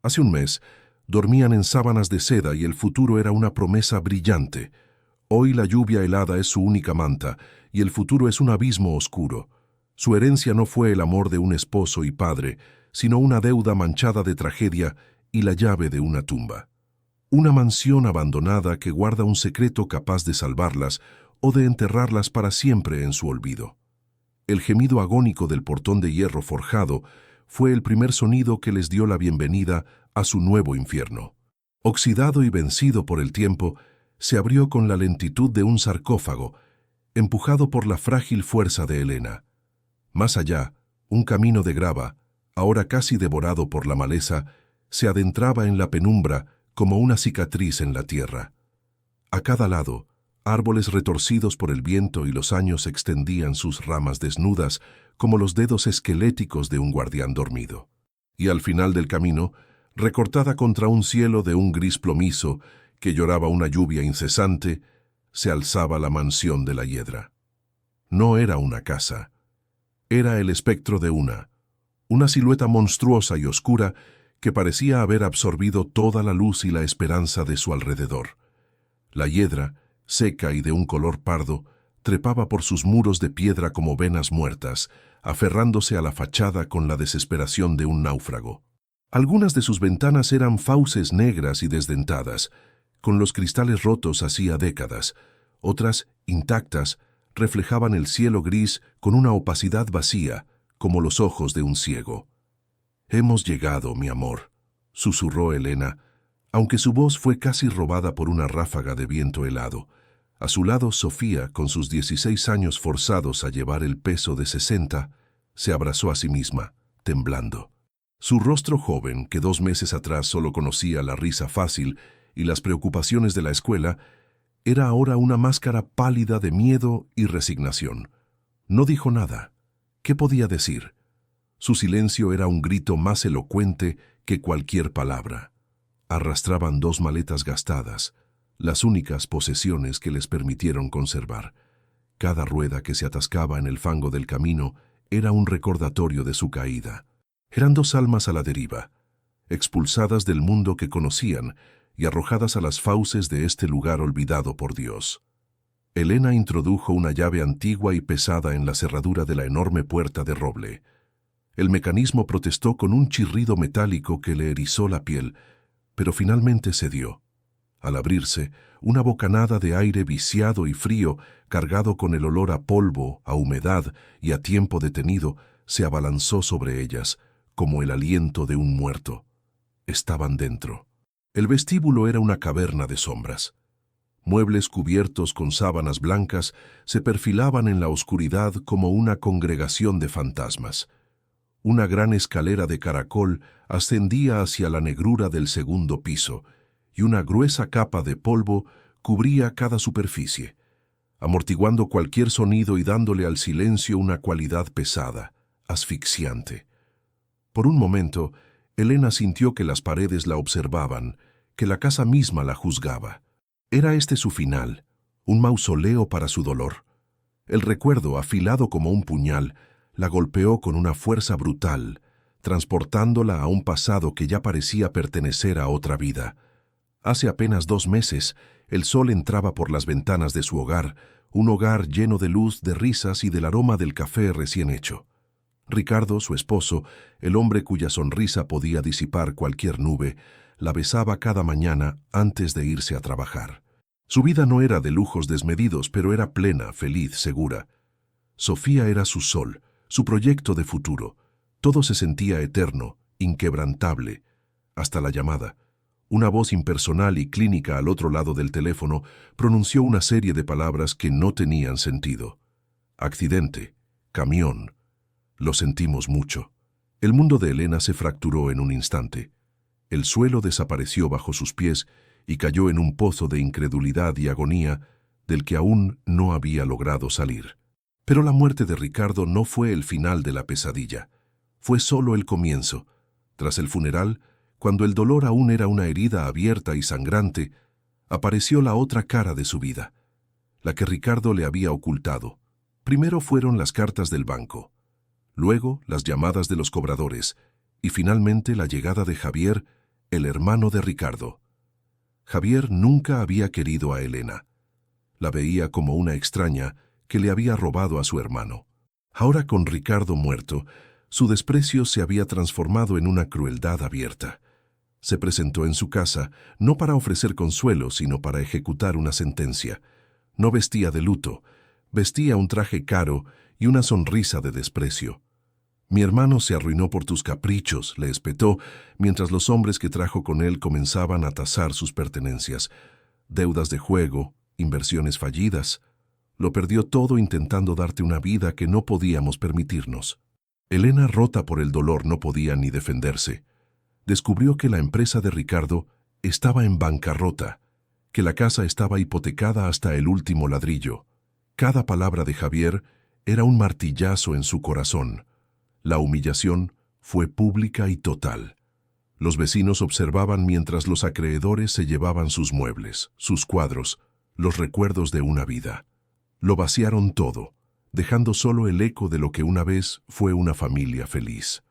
Hace un mes, dormían en sábanas de seda y el futuro era una promesa brillante. Hoy la lluvia helada es su única manta y el futuro es un abismo oscuro. Su herencia no fue el amor de un esposo y padre, sino una deuda manchada de tragedia y la llave de una tumba. Una mansión abandonada que guarda un secreto capaz de salvarlas o de enterrarlas para siempre en su olvido. El gemido agónico del portón de hierro forjado fue el primer sonido que les dio la bienvenida a su nuevo infierno. Oxidado y vencido por el tiempo, se abrió con la lentitud de un sarcófago, empujado por la frágil fuerza de Elena. Más allá, un camino de grava, ahora casi devorado por la maleza, se adentraba en la penumbra como una cicatriz en la tierra. A cada lado, árboles retorcidos por el viento y los años extendían sus ramas desnudas como los dedos esqueléticos de un guardián dormido. Y al final del camino, recortada contra un cielo de un gris plomizo que lloraba una lluvia incesante, se alzaba la mansión de la Hiedra. No era una casa. Era el espectro de una silueta monstruosa y oscura que parecía haber absorbido toda la luz y la esperanza de su alrededor. La Hiedra, seca y de un color pardo, trepaba por sus muros de piedra como venas muertas, aferrándose a la fachada con la desesperación de un náufrago. Algunas de sus ventanas eran fauces negras y desdentadas, con los cristales rotos hacía décadas. Otras, intactas, reflejaban el cielo gris con una opacidad vacía, como los ojos de un ciego. «Hemos llegado, mi amor», susurró Elena, aunque su voz fue casi robada por una ráfaga de viento helado. A su lado, Sofía, con sus 16 años forzados a llevar el peso de 60, se abrazó a sí misma, temblando. Su rostro joven, que 2 meses atrás solo conocía la risa fácil y las preocupaciones de la escuela, era ahora una máscara pálida de miedo y resignación. No dijo nada. ¿Qué podía decir? Su silencio era un grito más elocuente que cualquier palabra. Arrastraban 2 maletas gastadas, las únicas posesiones que les permitieron conservar. Cada rueda que se atascaba en el fango del camino era un recordatorio de su caída. Eran 2 almas a la deriva, expulsadas del mundo que conocían y arrojadas a las fauces de este lugar olvidado por Dios. Elena introdujo una llave antigua y pesada en la cerradura de la enorme puerta de roble. El mecanismo protestó con un chirrido metálico que le erizó la piel, pero finalmente cedió. Al abrirse, una bocanada de aire viciado y frío, cargado con el olor a polvo, a humedad y a tiempo detenido, se abalanzó sobre ellas, como el aliento de un muerto. Estaban dentro. El vestíbulo era una caverna de sombras. Muebles cubiertos con sábanas blancas se perfilaban en la oscuridad como una congregación de fantasmas. Una gran escalera de caracol ascendía hacia la negrura del segundo piso, y una gruesa capa de polvo cubría cada superficie, amortiguando cualquier sonido y dándole al silencio una cualidad pesada, asfixiante. Por un momento, Elena sintió que las paredes la observaban, que la casa misma la juzgaba. Era este su final, un mausoleo para su dolor. El recuerdo, afilado como un puñal, la golpeó con una fuerza brutal, transportándola a un pasado que ya parecía pertenecer a otra vida. Hace apenas 2 meses, el sol entraba por las ventanas de su hogar, un hogar lleno de luz, de risas y del aroma del café recién hecho. Ricardo, su esposo, el hombre cuya sonrisa podía disipar cualquier nube, la besaba cada mañana antes de irse a trabajar. Su vida no era de lujos desmedidos, pero era plena, feliz, segura. Sofía era su sol, su proyecto de futuro. Todo se sentía eterno, inquebrantable, hasta la llamada. Una voz impersonal y clínica al otro lado del teléfono pronunció una serie de palabras que no tenían sentido. Accidente, camión. Lo sentimos mucho. El mundo de Elena se fracturó en un instante. El suelo desapareció bajo sus pies y cayó en un pozo de incredulidad y agonía del que aún no había logrado salir. Pero la muerte de Ricardo no fue el final de la pesadilla. Fue solo el comienzo. Tras el funeral, cuando el dolor aún era una herida abierta y sangrante, apareció la otra cara de su vida, la que Ricardo le había ocultado. Primero fueron las cartas del banco, luego las llamadas de los cobradores, y finalmente la llegada de Javier, el hermano de Ricardo. Javier nunca había querido a Elena. La veía como una extraña que le había robado a su hermano. Ahora, con Ricardo muerto, su desprecio se había transformado en una crueldad abierta. Se presentó en su casa, no para ofrecer consuelo, sino para ejecutar una sentencia. No vestía de luto, vestía un traje caro y una sonrisa de desprecio. Mi hermano se arruinó por tus caprichos, le espetó, mientras los hombres que trajo con él comenzaban a tasar sus pertenencias. Deudas de juego, inversiones fallidas. Lo perdió todo intentando darte una vida que no podíamos permitirnos. Elena, rota por el dolor, no podía ni defenderse. Descubrió que la empresa de Ricardo estaba en bancarrota, que la casa estaba hipotecada hasta el último ladrillo. Cada palabra de Javier era un martillazo en su corazón. La humillación fue pública y total. Los vecinos observaban mientras los acreedores se llevaban sus muebles, sus cuadros, los recuerdos de una vida. Lo vaciaron todo, dejando solo el eco de lo que una vez fue una familia feliz.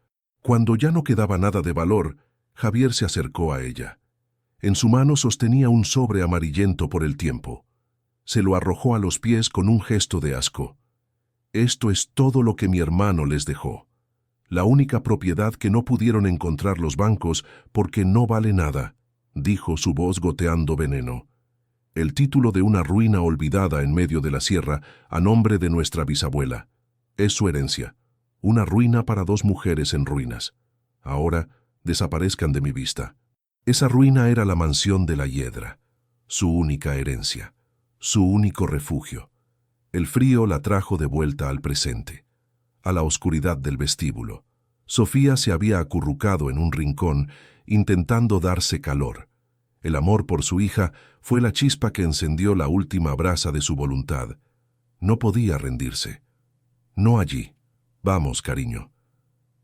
Cuando ya no quedaba nada de valor, Javier se acercó a ella. En su mano sostenía un sobre amarillento por el tiempo. Se lo arrojó a los pies con un gesto de asco. Esto es todo lo que mi hermano les dejó. La única propiedad que no pudieron encontrar los bancos porque no vale nada, dijo, su voz goteando veneno. El título de una ruina olvidada en medio de la sierra a nombre de nuestra bisabuela. Es su herencia. Una ruina para dos mujeres en ruinas. Ahora desaparezcan de mi vista. Esa ruina era la mansión de la Hiedra, su única herencia, su único refugio. El frío la trajo de vuelta al presente, a la oscuridad del vestíbulo. Sofía se había acurrucado en un rincón, intentando darse calor. El amor por su hija fue la chispa que encendió la última brasa de su voluntad. No podía rendirse. No allí. Vamos, cariño.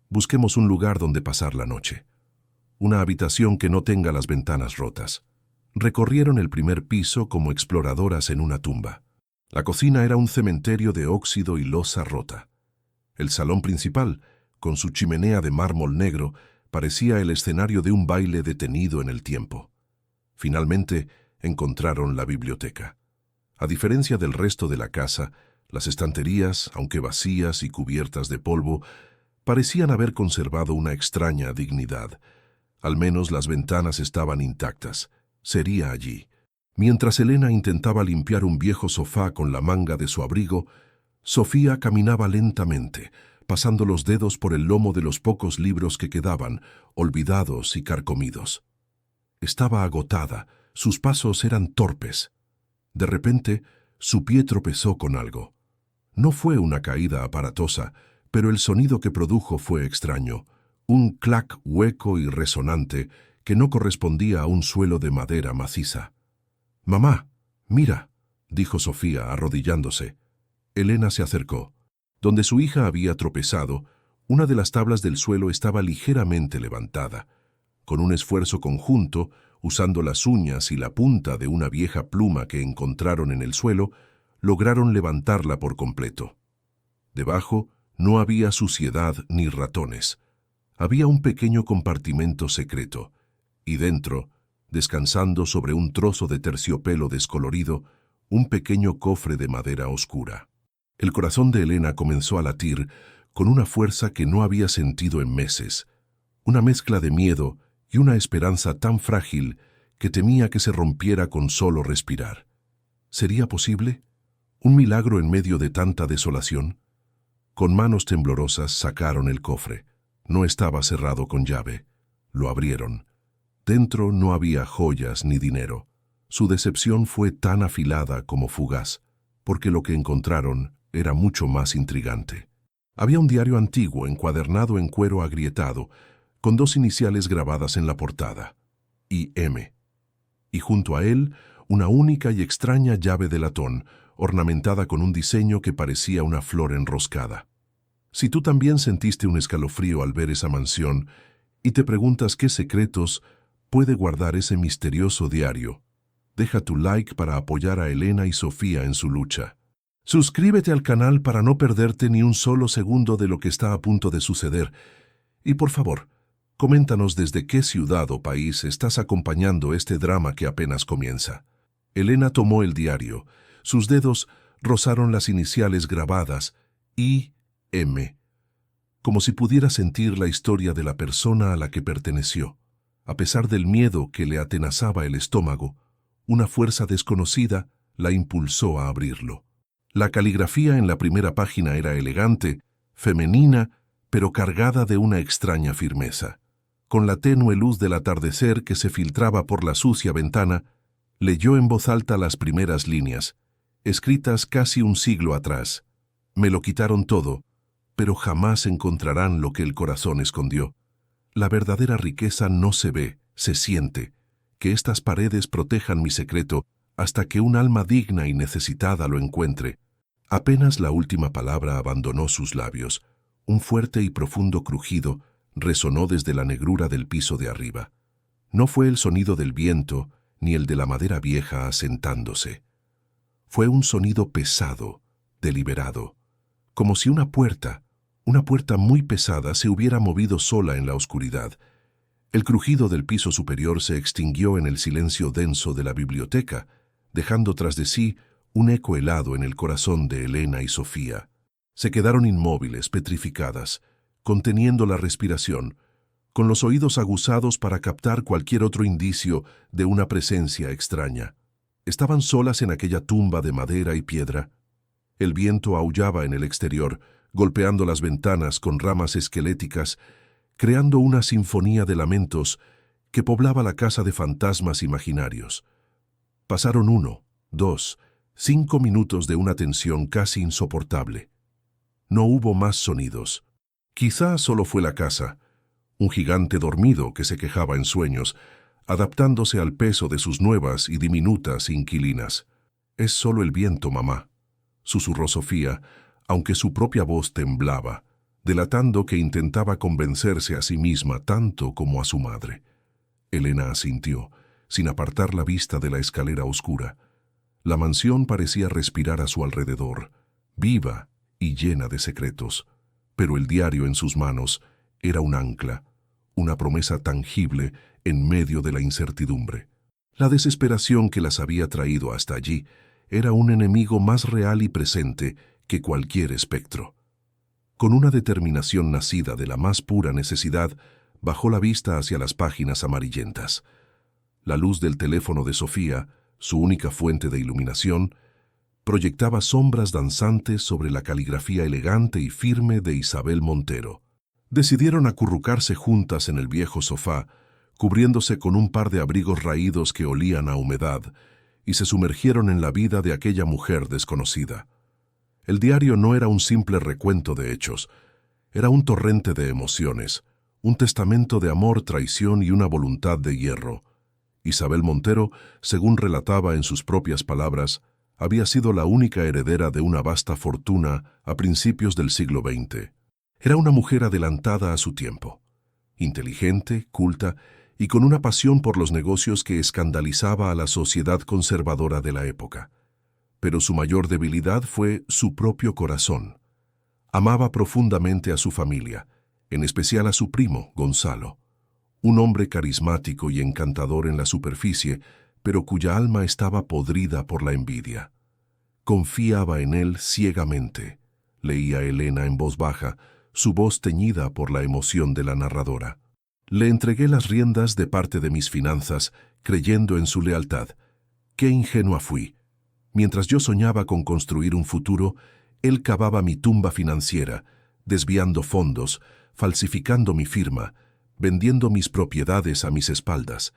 Busquemos un lugar donde pasar la noche. Una habitación que no tenga las ventanas rotas. Recorrieron el primer piso como exploradoras en una tumba. La cocina era un cementerio de óxido y loza rota. El salón principal, con su chimenea de mármol negro, parecía el escenario de un baile detenido en el tiempo. Finalmente, encontraron la biblioteca. A diferencia del resto de la casa, las estanterías, aunque vacías y cubiertas de polvo, parecían haber conservado una extraña dignidad. Al menos las ventanas estaban intactas. Sería allí. Mientras Elena intentaba limpiar un viejo sofá con la manga de su abrigo, Sofía caminaba lentamente, pasando los dedos por el lomo de los pocos libros que quedaban, olvidados y carcomidos. Estaba agotada, sus pasos eran torpes. De repente, su pie tropezó con algo. No fue una caída aparatosa, pero el sonido que produjo fue extraño, un clac hueco y resonante que no correspondía a un suelo de madera maciza. «Mamá, mira», dijo Sofía, arrodillándose. Elena se acercó. Donde su hija había tropezado, una de las tablas del suelo estaba ligeramente levantada. Con un esfuerzo conjunto, usando las uñas y la punta de una vieja pluma que encontraron en el suelo, lograron levantarla por completo. Debajo no había suciedad ni ratones. Había un pequeño compartimento secreto, y dentro, descansando sobre un trozo de terciopelo descolorido, un pequeño cofre de madera oscura. El corazón de Elena comenzó a latir con una fuerza que no había sentido en meses, una mezcla de miedo y una esperanza tan frágil que temía que se rompiera con solo respirar. ¿Sería posible? ¿Un milagro en medio de tanta desolación? Con manos temblorosas sacaron el cofre. No estaba cerrado con llave. Lo abrieron. Dentro no había joyas ni dinero. Su decepción fue tan afilada como fugaz, porque lo que encontraron era mucho más intrigante. Había un diario antiguo encuadernado en cuero agrietado, con dos iniciales grabadas en la portada, I.M., y junto a él una única y extraña llave de latón, ornamentada con un diseño que parecía una flor enroscada. Si tú también sentiste un escalofrío al ver esa mansión y te preguntas qué secretos puede guardar ese misterioso diario, deja tu like para apoyar a Elena y Sofía en su lucha. Suscríbete al canal para no perderte ni un solo segundo de lo que está a punto de suceder. Y por favor, Coméntanos desde qué ciudad o país estás acompañando este drama que apenas comienza. Elena tomó el diario. Sus dedos rozaron las iniciales grabadas, I.M., como si pudiera sentir la historia de la persona a la que perteneció. A pesar del miedo que le atenazaba el estómago, una fuerza desconocida la impulsó a abrirlo. La caligrafía en la primera página era elegante, femenina, pero cargada de una extraña firmeza. Con la tenue luz del atardecer que se filtraba por la sucia ventana, leyó en voz alta las primeras líneas, escritas casi un siglo atrás. Me lo quitaron todo, pero jamás encontrarán lo que el corazón escondió. La verdadera riqueza no se ve, se siente. Que estas paredes protejan mi secreto hasta que un alma digna y necesitada lo encuentre. Apenas la última palabra abandonó sus labios, un fuerte y profundo crujido resonó desde la negrura del piso de arriba. No fue el sonido del viento ni el de la madera vieja asentándose. Fue un sonido pesado, deliberado, como si una puerta muy pesada se hubiera movido sola en la oscuridad. El crujido del piso superior se extinguió en el silencio denso de la biblioteca, dejando tras de sí un eco helado en el corazón de Elena y Sofía. Se quedaron inmóviles, petrificadas, conteniendo la respiración, con los oídos aguzados para captar cualquier otro indicio de una presencia extraña. Estaban solas en aquella tumba de madera y piedra. El viento aullaba en el exterior, golpeando las ventanas con ramas esqueléticas, creando una sinfonía de lamentos que poblaba la casa de fantasmas imaginarios. Pasaron 1, 2, 5 minutos de una tensión casi insoportable. No hubo más sonidos. Quizá solo fue la casa, un gigante dormido que se quejaba en sueños, adaptándose al peso de sus nuevas y diminutas inquilinas. «Es solo el viento, mamá», susurró Sofía, aunque su propia voz temblaba, delatando que intentaba convencerse a sí misma tanto como a su madre. Elena asintió, sin apartar la vista de la escalera oscura. La mansión parecía respirar a su alrededor, viva y llena de secretos, pero el diario en sus manos era un ancla, una promesa tangible en medio de la incertidumbre. La desesperación que las había traído hasta allí era un enemigo más real y presente que cualquier espectro. Con una determinación nacida de la más pura necesidad, bajó la vista hacia las páginas amarillentas. La luz del teléfono de Sofía, su única fuente de iluminación, proyectaba sombras danzantes sobre la caligrafía elegante y firme de Isabel Montero. Decidieron acurrucarse juntas en el viejo sofá, cubriéndose con un par de abrigos raídos que olían a humedad, y se sumergieron en la vida de aquella mujer desconocida. El diario no era un simple recuento de hechos, era un torrente de emociones, un testamento de amor, traición y una voluntad de hierro. Isabel Montero, según relataba en sus propias palabras, había sido la única heredera de una vasta fortuna a principios del siglo XX. Era una mujer adelantada a su tiempo, inteligente, culta y con una pasión por los negocios que escandalizaba a la sociedad conservadora de la época. Pero su mayor debilidad fue su propio corazón. Amaba profundamente a su familia, en especial a su primo, Gonzalo, un hombre carismático y encantador en la superficie, pero cuya alma estaba podrida por la envidia. Confiaba en él ciegamente, leía Elena en voz baja, su voz teñida por la emoción de la narradora. Le entregué las riendas de parte de mis finanzas, creyendo en su lealtad. Qué ingenua fui. Mientras yo soñaba con construir un futuro, él cavaba mi tumba financiera, desviando fondos, falsificando mi firma, vendiendo mis propiedades a mis espaldas.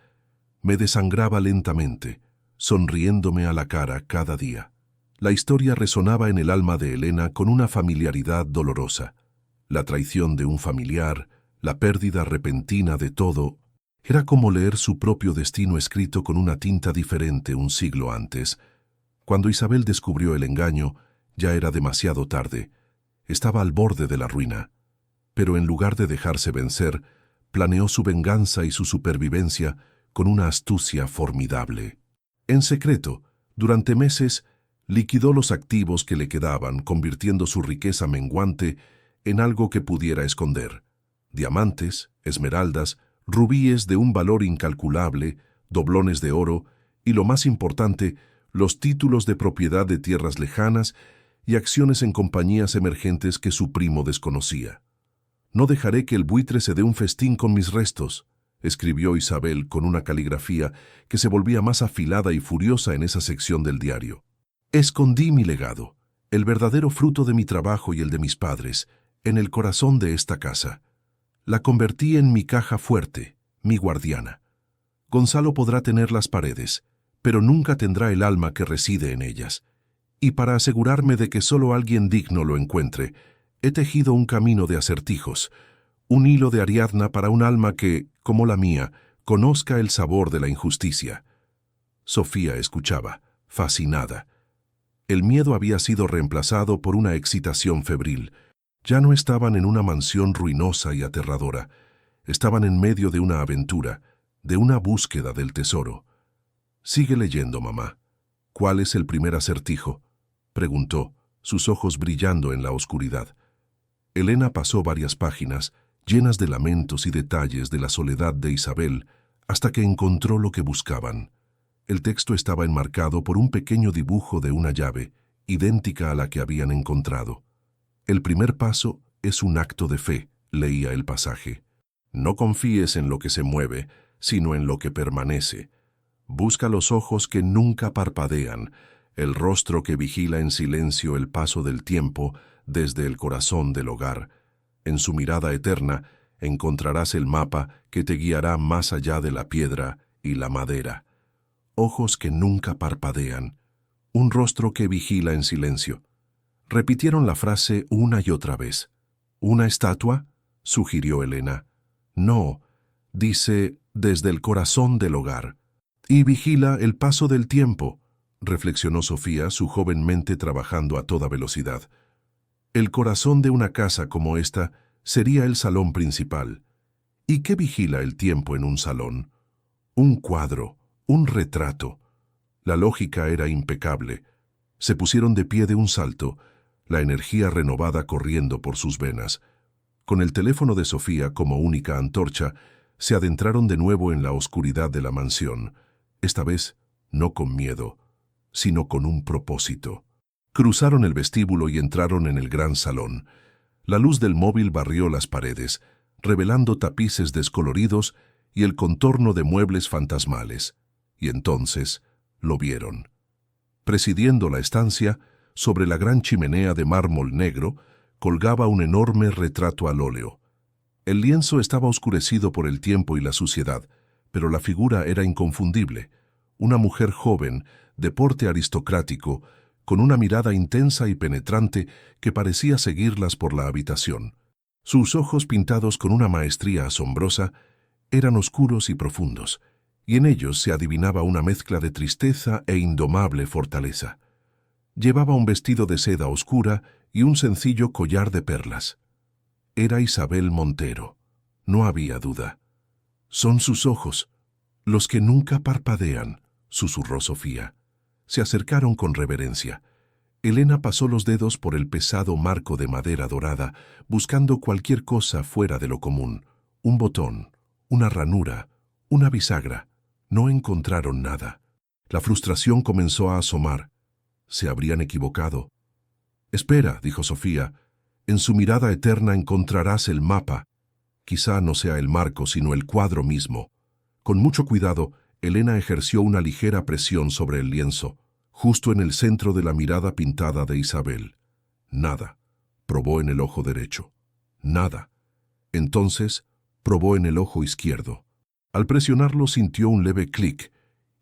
Me desangraba lentamente, sonriéndome a la cara cada día. La historia resonaba en el alma de Elena con una familiaridad dolorosa. La traición de un familiar, la pérdida repentina de todo, era como leer su propio destino escrito con una tinta diferente un siglo antes. Cuando Isabel descubrió el engaño, ya era demasiado tarde. Estaba al borde de la ruina. Pero en lugar de dejarse vencer, planeó su venganza y su supervivencia con una astucia formidable. En secreto, durante meses, liquidó los activos que le quedaban, convirtiendo su riqueza menguante en algo que pudiera esconder: diamantes, esmeraldas, rubíes de un valor incalculable, doblones de oro y, lo más importante, los títulos de propiedad de tierras lejanas y acciones en compañías emergentes que su primo desconocía. «No dejaré que el buitre se dé un festín con mis restos», escribió Isabel con una caligrafía que se volvía más afilada y furiosa en esa sección del diario. «Escondí mi legado, el verdadero fruto de mi trabajo y el de mis padres, en el corazón de esta casa. La convertí en mi caja fuerte, mi guardiana. Gonzalo podrá tener las paredes, pero nunca tendrá el alma que reside en ellas. Y para asegurarme de que solo alguien digno lo encuentre, he tejido un camino de acertijos, un hilo de Ariadna para un alma que, como la mía, conozca el sabor de la injusticia». Sofía escuchaba, fascinada. El miedo había sido reemplazado por una excitación febril. Ya no estaban en una mansión ruinosa y aterradora. Estaban en medio de una aventura, de una búsqueda del tesoro. «Sigue leyendo, mamá». «¿Cuál es el primer acertijo?», preguntó, sus ojos brillando en la oscuridad. Elena pasó varias páginas, llenas de lamentos y detalles de la soledad de Isabel, hasta que encontró lo que buscaban. El texto estaba enmarcado por un pequeño dibujo de una llave, idéntica a la que habían encontrado. «El primer paso es un acto de fe», leía el pasaje. «No confíes en lo que se mueve, sino en lo que permanece. Busca los ojos que nunca parpadean, el rostro que vigila en silencio el paso del tiempo desde el corazón del hogar. En su mirada eterna encontrarás el mapa que te guiará más allá de la piedra y la madera. Ojos que nunca parpadean, un rostro que vigila en silencio». Repitieron la frase una y otra vez. «¿Una estatua?», sugirió Elena. «No, dice desde el corazón del hogar. Y vigila el paso del tiempo», reflexionó Sofía, su joven mente trabajando a toda velocidad. «El corazón de una casa como esta sería el salón principal. ¿Y qué vigila el tiempo en un salón? Un cuadro, un retrato». La lógica era impecable. Se pusieron de pie de un salto, la energía renovada corriendo por sus venas. Con el teléfono de Sofía como única antorcha, se adentraron de nuevo en la oscuridad de la mansión, esta vez no con miedo, sino con un propósito. Cruzaron el vestíbulo y entraron en el gran salón. La luz del móvil barrió las paredes, revelando tapices descoloridos y el contorno de muebles fantasmales. Y entonces lo vieron. Presidiendo la estancia, sobre la gran chimenea de mármol negro, colgaba un enorme retrato al óleo. El lienzo estaba oscurecido por el tiempo y la suciedad, pero la figura era inconfundible. Una mujer joven, de porte aristocrático, con una mirada intensa y penetrante que parecía seguirlas por la habitación. Sus ojos, pintados con una maestría asombrosa, eran oscuros y profundos, y en ellos se adivinaba una mezcla de tristeza e indomable fortaleza. Llevaba un vestido de seda oscura y un sencillo collar de perlas. Era Isabel Montero, no había duda. «Son sus ojos, los que nunca parpadean», susurró Sofía. Se acercaron con reverencia. Elena pasó los dedos por el pesado marco de madera dorada, buscando cualquier cosa fuera de lo común. Un botón, una ranura, una bisagra. No encontraron nada. La frustración comenzó a asomar. Se habrían equivocado. «Espera», dijo Sofía, «en su mirada eterna encontrarás el mapa. Quizá no sea el marco, sino el cuadro mismo». Con mucho cuidado, Elena ejerció una ligera presión sobre el lienzo, justo en el centro de la mirada pintada de Isabel. Nada. Probó en el ojo derecho. Nada. Entonces, probó en el ojo izquierdo. Al presionarlo sintió un leve clic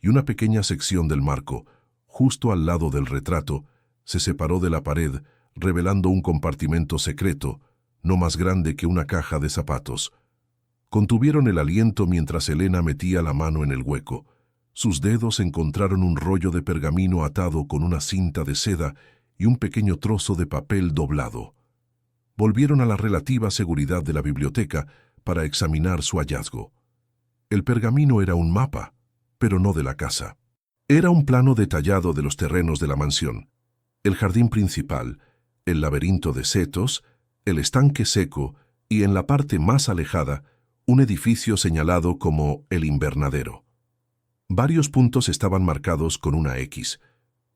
y una pequeña sección del marco, justo al lado del retrato, se separó de la pared, revelando un compartimento secreto, no más grande que una caja de zapatos. Contuvieron el aliento mientras Elena metía la mano en el hueco. Sus dedos encontraron un rollo de pergamino atado con una cinta de seda y un pequeño trozo de papel doblado. Volvieron a la relativa seguridad de la biblioteca para examinar su hallazgo. El pergamino era un mapa, pero no de la casa. Era un plano detallado de los terrenos de la mansión, el jardín principal, el laberinto de setos, el estanque seco y, en la parte más alejada, un edificio señalado como el invernadero. Varios puntos estaban marcados con una X,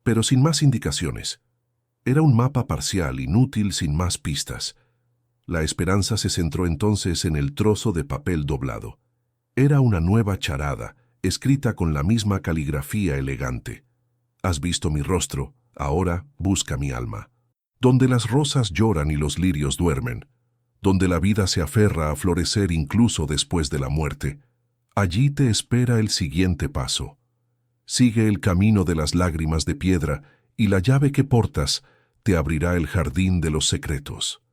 pero sin más indicaciones. Era un mapa parcial, inútil, sin más pistas. La esperanza se centró entonces en el trozo de papel doblado. Era una nueva charada, escrita con la misma caligrafía elegante. Has visto mi rostro, ahora busca mi alma. Donde las rosas lloran y los lirios duermen, donde la vida se aferra a florecer incluso después de la muerte, allí te espera el siguiente paso. Sigue el camino de las lágrimas de piedra y la llave que portas te abrirá el jardín de los secretos.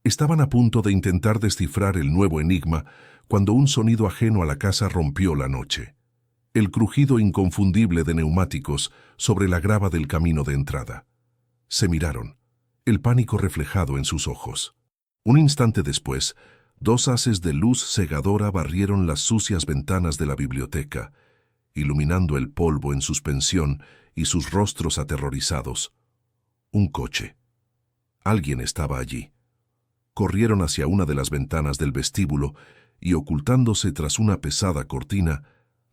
Estaban a punto de intentar descifrar el nuevo enigma cuando un sonido ajeno a la casa rompió la noche. El crujido inconfundible de neumáticos sobre la grava del camino de entrada. Se miraron, el pánico reflejado en sus ojos. Un instante después, dos haces de luz cegadora barrieron las sucias ventanas de la biblioteca, iluminando el polvo en suspensión y sus rostros aterrorizados. Un coche. Alguien estaba allí. Corrieron hacia una de las ventanas del vestíbulo y, ocultándose tras una pesada cortina,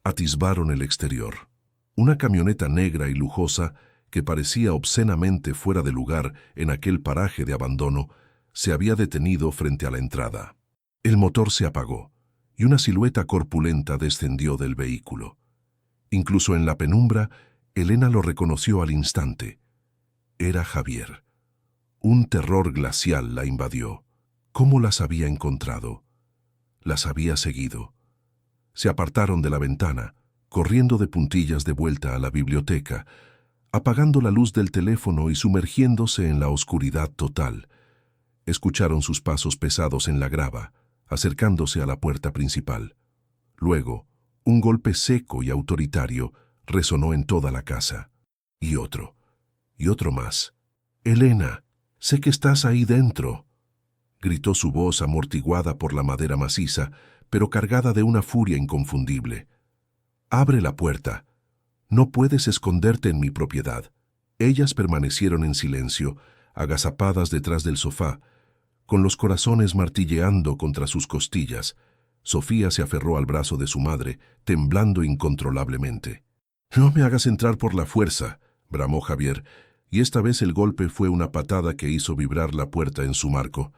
atisbaron el exterior. Una camioneta negra y lujosa, que parecía obscenamente fuera de lugar en aquel paraje de abandono, se había detenido frente a la entrada. El motor se apagó y una silueta corpulenta descendió del vehículo. Incluso en la penumbra, Elena lo reconoció al instante. Era Javier. Un terror glacial la invadió. ¿Cómo las había encontrado? Las había seguido. Se apartaron de la ventana, corriendo de puntillas de vuelta a la biblioteca, apagando la luz del teléfono y sumergiéndose en la oscuridad total. Escucharon sus pasos pesados en la grava, acercándose a la puerta principal. Luego, un golpe seco y autoritario resonó en toda la casa. Y otro más. «Elena, sé que estás ahí dentro», gritó su voz amortiguada por la madera maciza, pero cargada de una furia inconfundible. «Abre la puerta. No puedes esconderte en mi propiedad». Ellas permanecieron en silencio, agazapadas detrás del sofá, con los corazones martilleando contra sus costillas. Sofía se aferró al brazo de su madre, temblando incontrolablemente. «No me hagas entrar por la fuerza», bramó Javier, y esta vez el golpe fue una patada que hizo vibrar la puerta en su marco.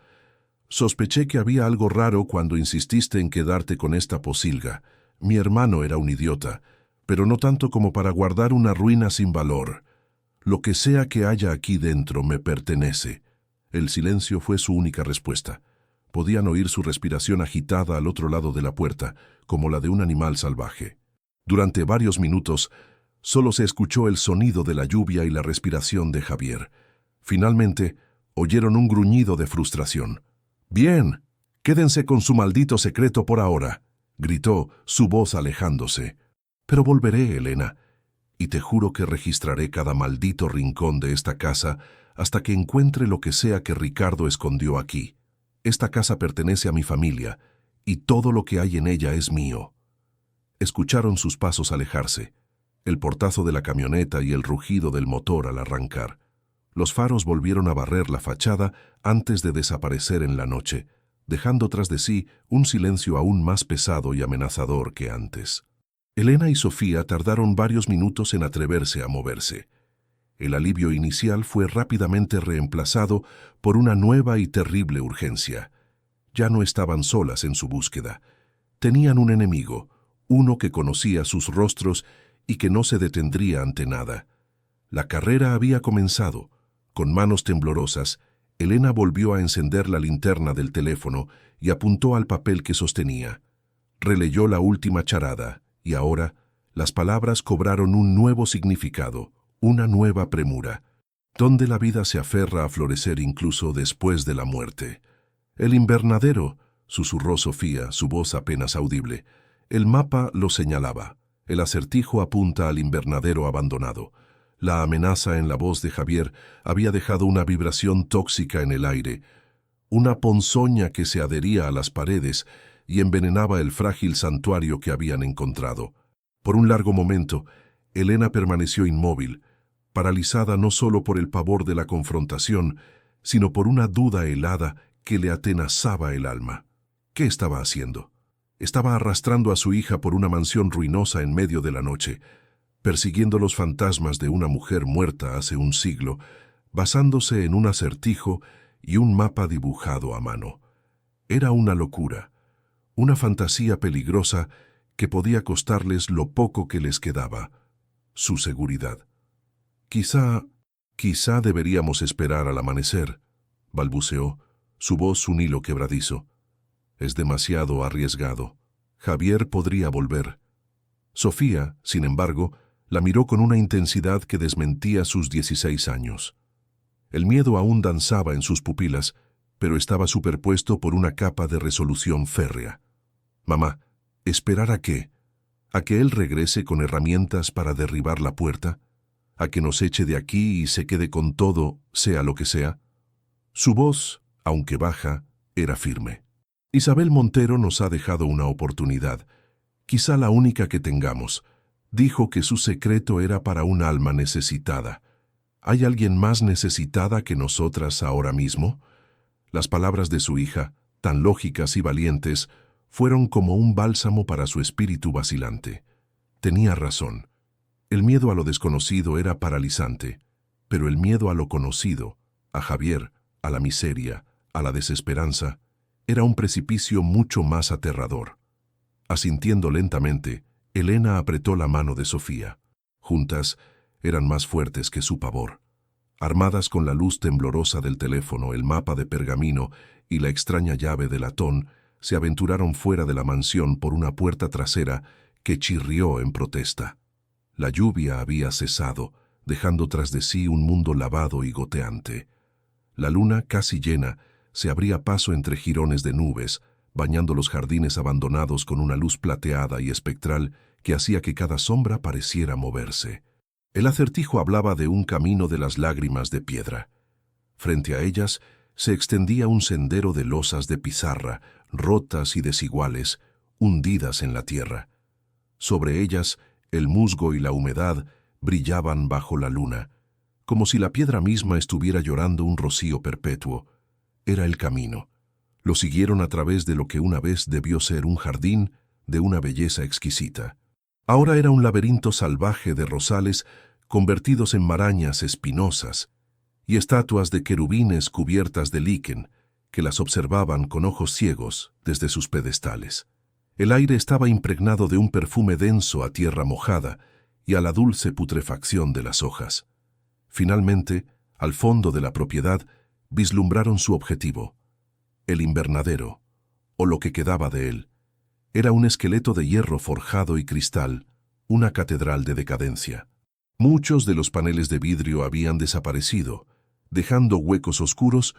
«Sospeché que había algo raro cuando insististe en quedarte con esta posilga. Mi hermano era un idiota, pero no tanto como para guardar una ruina sin valor. Lo que sea que haya aquí dentro me pertenece». El silencio fue su única respuesta. Podían oír su respiración agitada al otro lado de la puerta, como la de un animal salvaje. Durante varios minutos, solo se escuchó el sonido de la lluvia y la respiración de Javier. Finalmente, oyeron un gruñido de frustración. «Bien, quédense con su maldito secreto por ahora», gritó, su voz alejándose. «Pero volveré, Elena, y te juro que registraré cada maldito rincón de esta casa hasta que encuentre lo que sea que Ricardo escondió aquí. Esta casa pertenece a mi familia, y todo lo que hay en ella es mío». Escucharon sus pasos alejarse, el portazo de la camioneta y el rugido del motor al arrancar. Los faros volvieron a barrer la fachada antes de desaparecer en la noche, dejando tras de sí un silencio aún más pesado y amenazador que antes. Elena y Sofía tardaron varios minutos en atreverse a moverse. El alivio inicial fue rápidamente reemplazado por una nueva y terrible urgencia. Ya no estaban solas en su búsqueda. Tenían un enemigo, uno que conocía sus rostros y que no se detendría ante nada. La carrera había comenzado. Con manos temblorosas, Elena volvió a encender la linterna del teléfono y apuntó al papel que sostenía. Releyó la última charada, y ahora las palabras cobraron un nuevo significado, una nueva premura, donde la vida se aferra a florecer incluso después de la muerte. «El invernadero», susurró Sofía, su voz apenas audible. El mapa lo señalaba. El acertijo apunta al invernadero abandonado. La amenaza en la voz de Javier había dejado una vibración tóxica en el aire, una ponzoña que se adhería a las paredes y envenenaba el frágil santuario que habían encontrado. Por un largo momento, Elena permaneció inmóvil, paralizada no solo por el pavor de la confrontación, sino por una duda helada que le atenazaba el alma. ¿Qué estaba haciendo? Estaba arrastrando a su hija por una mansión ruinosa en medio de la noche, persiguiendo los fantasmas de una mujer muerta hace un siglo, basándose en un acertijo y un mapa dibujado a mano. Era una locura, una fantasía peligrosa que podía costarles lo poco que les quedaba, su seguridad. Quizá deberíamos esperar al amanecer, balbuceó, su voz un hilo quebradizo. Es demasiado arriesgado. Javier podría volver. Sofía, sin embargo, la miró con una intensidad que desmentía sus 16 años. El miedo aún danzaba en sus pupilas, pero estaba superpuesto por una capa de resolución férrea. Mamá, ¿esperar a qué? ¿A que él regrese con herramientas para derribar la puerta? ¿A que nos eche de aquí y se quede con todo, sea lo que sea? Su voz, aunque baja, era firme. Isabel Montero nos ha dejado una oportunidad, quizá la única que tengamos. Dijo que su secreto era para un alma necesitada. ¿Hay alguien más necesitada que nosotras ahora mismo? Las palabras de su hija, tan lógicas y valientes, fueron como un bálsamo para su espíritu vacilante. Tenía razón. El miedo a lo desconocido era paralizante, pero el miedo a lo conocido, a Javier, a la miseria, a la desesperanza, era un precipicio mucho más aterrador. Asintiendo lentamente, Elena apretó la mano de Sofía. Juntas, eran más fuertes que su pavor. Armadas con la luz temblorosa del teléfono, el mapa de pergamino y la extraña llave de latón, se aventuraron fuera de la mansión por una puerta trasera que chirrió en protesta. La lluvia había cesado, dejando tras de sí un mundo lavado y goteante. La luna, casi llena, se abría paso entre jirones de nubes, bañando los jardines abandonados con una luz plateada y espectral que hacía que cada sombra pareciera moverse. El acertijo hablaba de un camino de las lágrimas de piedra. Frente a ellas se extendía un sendero de losas de pizarra, rotas y desiguales, hundidas en la tierra. Sobre ellas, el musgo y la humedad brillaban bajo la luna, como si la piedra misma estuviera llorando un rocío perpetuo. Era el camino. Lo siguieron a través de lo que una vez debió ser un jardín de una belleza exquisita. Ahora era un laberinto salvaje de rosales convertidos en marañas espinosas y estatuas de querubines cubiertas de líquen que las observaban con ojos ciegos desde sus pedestales. El aire estaba impregnado de un perfume denso a tierra mojada y a la dulce putrefacción de las hojas. Finalmente, al fondo de la propiedad, vislumbraron su objetivo. El invernadero, o lo que quedaba de él, era un esqueleto de hierro forjado y cristal, una catedral de decadencia. Muchos de los paneles de vidrio habían desaparecido, dejando huecos oscuros,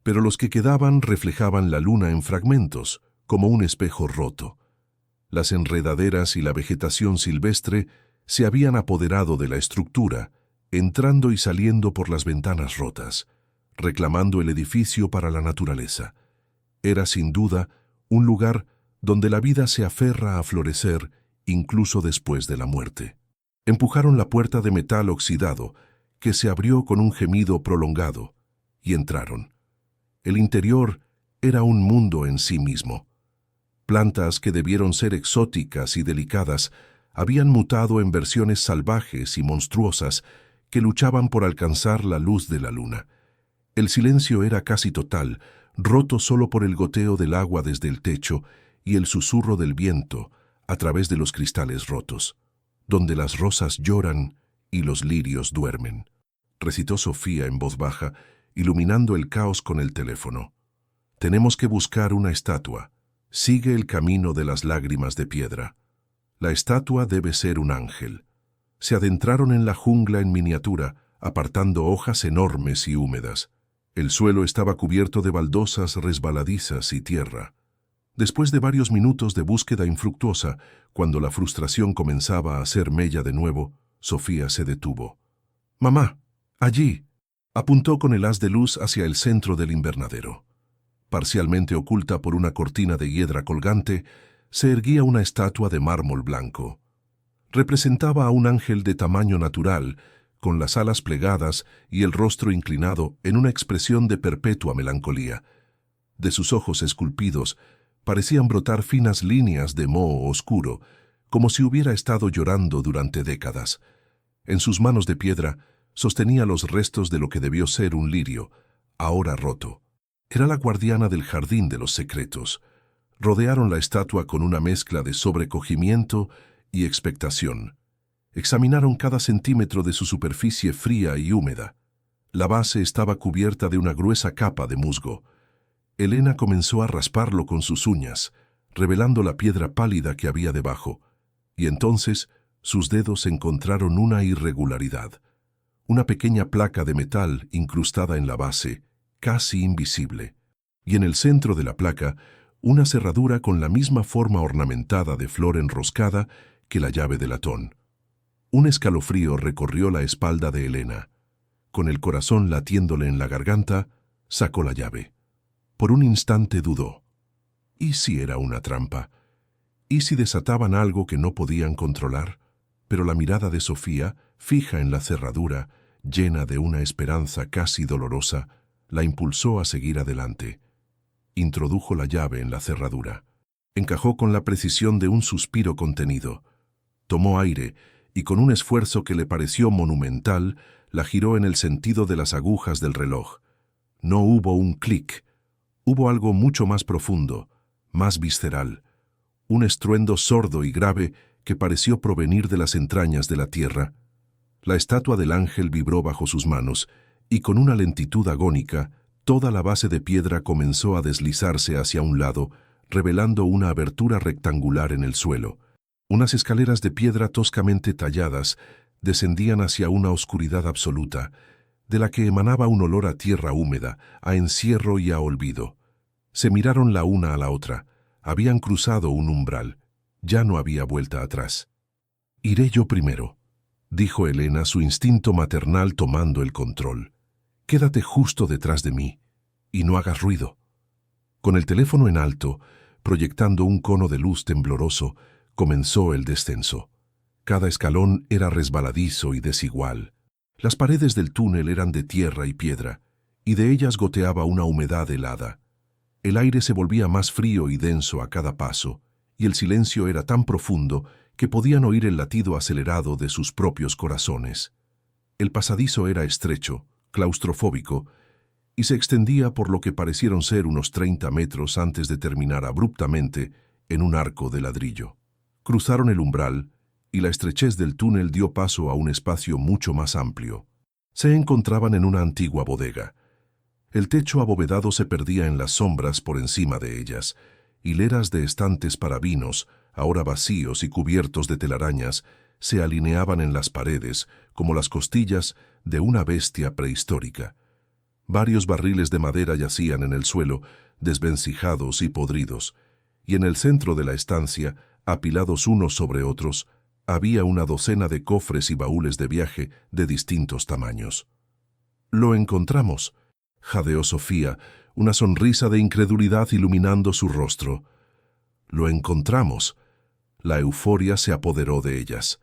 pero los que quedaban reflejaban la luna en fragmentos, como un espejo roto. Las enredaderas y la vegetación silvestre se habían apoderado de la estructura, entrando y saliendo por las ventanas rotas, reclamando el edificio para la naturaleza. Era sin duda un lugar donde la vida se aferra a florecer incluso después de la muerte. Empujaron la puerta de metal oxidado, que se abrió con un gemido prolongado, y entraron. El interior era un mundo en sí mismo. Plantas que debieron ser exóticas y delicadas habían mutado en versiones salvajes y monstruosas que luchaban por alcanzar la luz de la luna. El silencio era casi total, roto solo por el goteo del agua desde el techo y el susurro del viento a través de los cristales rotos, donde las rosas lloran y los lirios duermen, recitó Sofía en voz baja, iluminando el caos con el teléfono. Tenemos que buscar una estatua. Sigue el camino de las lágrimas de piedra. La estatua debe ser un ángel. Se adentraron en la jungla en miniatura, apartando hojas enormes y húmedas. El suelo estaba cubierto de baldosas resbaladizas y tierra. Después de varios minutos de búsqueda infructuosa, cuando la frustración comenzaba a hacer mella de nuevo, Sofía se detuvo. «Mamá, allí», apuntó con el haz de luz hacia el centro del invernadero. Parcialmente oculta por una cortina de hiedra colgante, se erguía una estatua de mármol blanco. Representaba a un ángel de tamaño natural, con las alas plegadas y el rostro inclinado en una expresión de perpetua melancolía. De sus ojos esculpidos Parecían brotar finas líneas de moho oscuro, como si hubiera estado llorando durante décadas. En sus manos de piedra sostenía los restos de lo que debió ser un lirio, ahora roto. Era la guardiana del jardín de los secretos. Rodearon la estatua con una mezcla de sobrecogimiento y expectación. Examinaron cada centímetro de su superficie fría y húmeda. La base estaba cubierta de una gruesa capa de musgo. Elena comenzó a rasparlo con sus uñas, revelando la piedra pálida que había debajo, y entonces sus dedos encontraron una irregularidad. Una pequeña placa de metal incrustada en la base, casi invisible, y en el centro de la placa una cerradura con la misma forma ornamentada de flor enroscada que la llave de latón. Un escalofrío recorrió la espalda de Elena. Con el corazón latiéndole en la garganta, sacó la llave. Por un instante dudó. ¿Y si era una trampa? ¿Y si desataban algo que no podían controlar? Pero la mirada de Sofía, fija en la cerradura, llena de una esperanza casi dolorosa, la impulsó a seguir adelante. Introdujo la llave en la cerradura. Encajó con la precisión de un suspiro contenido. Tomó aire y con un esfuerzo que le pareció monumental, la giró en el sentido de las agujas del reloj. No hubo un clic. Hubo algo mucho más profundo, más visceral. Un estruendo sordo y grave que pareció provenir de las entrañas de la tierra. La estatua del ángel vibró bajo sus manos y con una lentitud agónica, toda la base de piedra comenzó a deslizarse hacia un lado, revelando una abertura rectangular en el suelo. Unas escaleras de piedra toscamente talladas descendían hacia una oscuridad absoluta, de la que emanaba un olor a tierra húmeda, a encierro y a olvido. Se miraron la una a la otra. Habían cruzado un umbral. Ya no había vuelta atrás. «Iré yo primero», dijo Elena, su instinto maternal tomando el control. «Quédate justo detrás de mí y no hagas ruido». Con el teléfono en alto, proyectando un cono de luz tembloroso, comenzó el descenso. Cada escalón era resbaladizo y desigual. Las paredes del túnel eran de tierra y piedra, y de ellas goteaba una humedad helada. El aire se volvía más frío y denso a cada paso, y el silencio era tan profundo que podían oír el latido acelerado de sus propios corazones. El pasadizo era estrecho, claustrofóbico, y se extendía por lo que parecieron ser unos 30 metros antes de terminar abruptamente en un arco de ladrillo. Cruzaron el umbral, y la estrechez del túnel dio paso a un espacio mucho más amplio. Se encontraban en una antigua bodega. El techo abovedado se perdía en las sombras por encima de ellas. Hileras de estantes para vinos, ahora vacíos y cubiertos de telarañas, se alineaban en las paredes como las costillas de una bestia prehistórica. Varios barriles de madera yacían en el suelo, desvencijados y podridos, y en el centro de la estancia, apilados unos sobre otros, había una docena de cofres y baúles de viaje de distintos tamaños. «Lo encontramos», jadeó Sofía, una sonrisa de incredulidad iluminando su rostro. «Lo encontramos». La euforia se apoderó de ellas.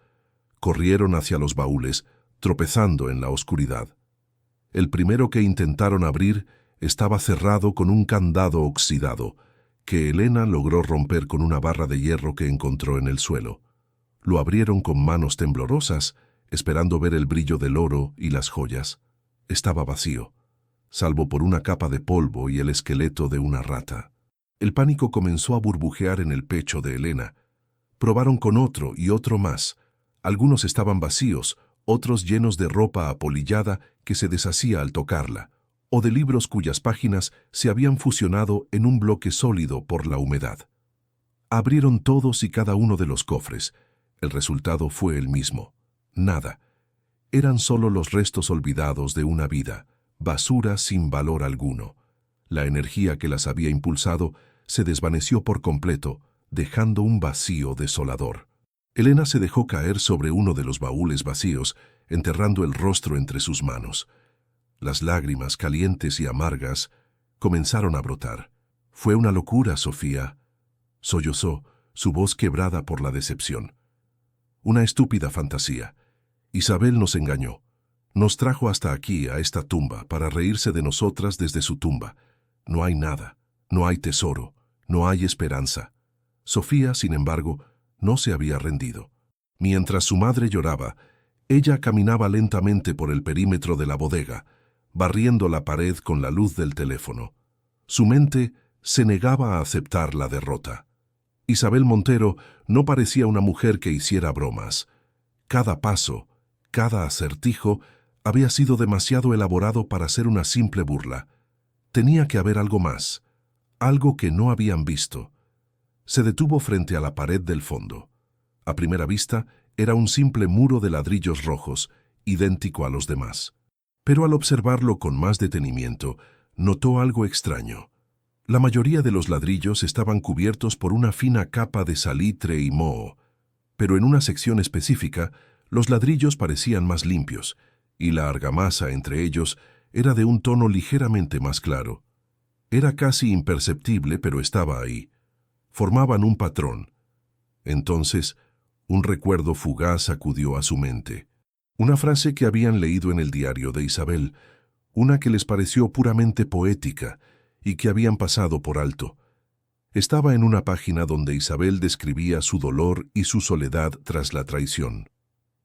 Corrieron hacia los baúles, tropezando en la oscuridad. El primero que intentaron abrir estaba cerrado con un candado oxidado, que Elena logró romper con una barra de hierro que encontró en el suelo. Lo abrieron con manos temblorosas, esperando ver el brillo del oro y las joyas. Estaba vacío, salvo por una capa de polvo y el esqueleto de una rata. El pánico comenzó a burbujear en el pecho de Elena. Probaron con otro y otro más. Algunos estaban vacíos, otros llenos de ropa apolillada que se deshacía al tocarla, o de libros cuyas páginas se habían fusionado en un bloque sólido por la humedad. Abrieron todos y cada uno de los cofres. El resultado fue el mismo. Nada. Eran solo los restos olvidados de una vida, basura sin valor alguno. La energía que las había impulsado se desvaneció por completo, dejando un vacío desolador. Elena se dejó caer sobre uno de los baúles vacíos, enterrando el rostro entre sus manos. Las lágrimas calientes y amargas comenzaron a brotar. «Fue una locura, Sofía», sollozó, su voz quebrada por la decepción. «Una estúpida fantasía. Isabel nos engañó. Nos trajo hasta aquí, a esta tumba, para reírse de nosotras desde su tumba. No hay nada, no hay tesoro, No hay esperanza. Sofía, sin embargo, no se había rendido. Mientras su madre lloraba, ella caminaba lentamente por el perímetro de la bodega, barriendo la pared con la luz del teléfono. Su mente se negaba a aceptar la derrota. Isabel Montero no parecía una mujer que hiciera bromas. Cada paso, cada acertijo, había sido demasiado elaborado para ser una simple burla. Tenía que haber algo más, algo que no habían visto. Se detuvo frente a la pared del fondo. A primera vista, era un simple muro de ladrillos rojos, idéntico a los demás. Pero al observarlo con más detenimiento, notó algo extraño. La mayoría de los ladrillos estaban cubiertos por una fina capa de salitre y moho, pero en una sección específica, los ladrillos parecían más limpios, y la argamasa entre ellos era de un tono ligeramente más claro. Era casi imperceptible, pero estaba ahí. Formaban un patrón. Entonces, un recuerdo fugaz acudió a su mente. Una frase que habían leído en el diario de Isabel, una que les pareció puramente poética y que habían pasado por alto. Estaba en una página donde Isabel describía su dolor y su soledad tras la traición.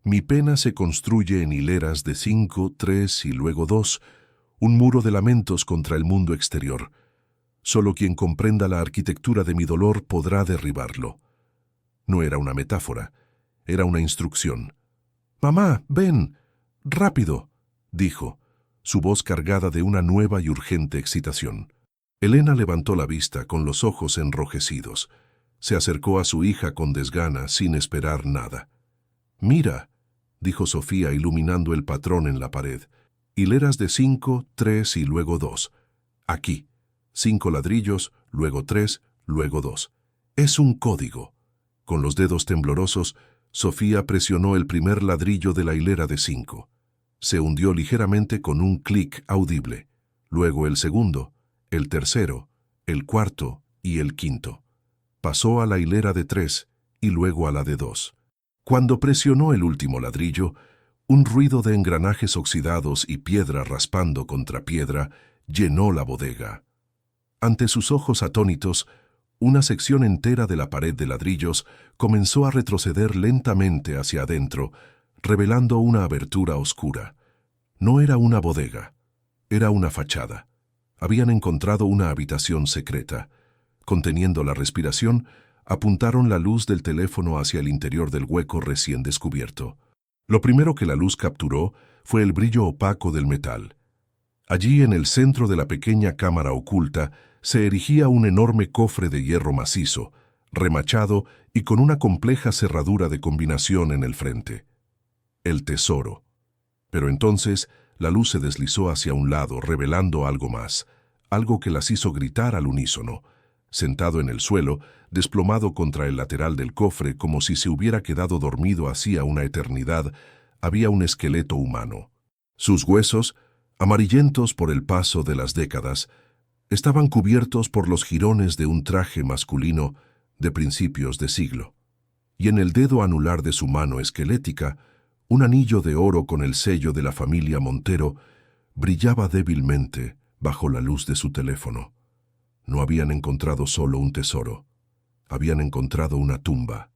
Mi pena se construye en hileras de 5, 3 y luego 2, un muro de lamentos contra el mundo exterior. Solo quien comprenda la arquitectura de mi dolor podrá derribarlo. No era una metáfora, era una instrucción. «Mamá, ven, rápido», dijo, su voz cargada de una nueva y urgente excitación. Elena levantó la vista con los ojos enrojecidos. Se acercó a su hija con desgana, sin esperar nada. «Mira», dijo Sofía iluminando el patrón en la pared. «Hileras de 5, 3 y luego 2. Aquí. 5 ladrillos, luego 3, luego 2. Es un código». Con los dedos temblorosos, Sofía presionó el primer ladrillo de la hilera de 5. Se hundió ligeramente con un clic audible. Luego el segundo, el tercero, el cuarto y el quinto. Pasó a la hilera de 3 y luego a la de 2. Cuando presionó el último ladrillo, un ruido de engranajes oxidados y piedra raspando contra piedra llenó la bodega. Ante sus ojos atónitos, una sección entera de la pared de ladrillos comenzó a retroceder lentamente hacia adentro, revelando una abertura oscura. No era una bodega, era una fachada. Habían encontrado una habitación secreta. Conteniendo la respiración, apuntaron la luz del teléfono hacia el interior del hueco recién descubierto. Lo primero que la luz capturó fue el brillo opaco del metal. Allí, en el centro de la pequeña cámara oculta, se erigía un enorme cofre de hierro macizo, remachado y con una compleja cerradura de combinación en el frente. El tesoro. Pero entonces la luz se deslizó hacia un lado, revelando algo más, algo que las hizo gritar al unísono. Sentado en el suelo, desplomado contra el lateral del cofre como si se hubiera quedado dormido hacía una eternidad, había un esqueleto humano. Sus huesos, amarillentos por el paso de las décadas, estaban cubiertos por los jirones de un traje masculino de principios de siglo. Y en el dedo anular de su mano esquelética, un anillo de oro con el sello de la familia Montero brillaba débilmente bajo la luz de su teléfono. No habían encontrado solo un tesoro, habían encontrado una tumba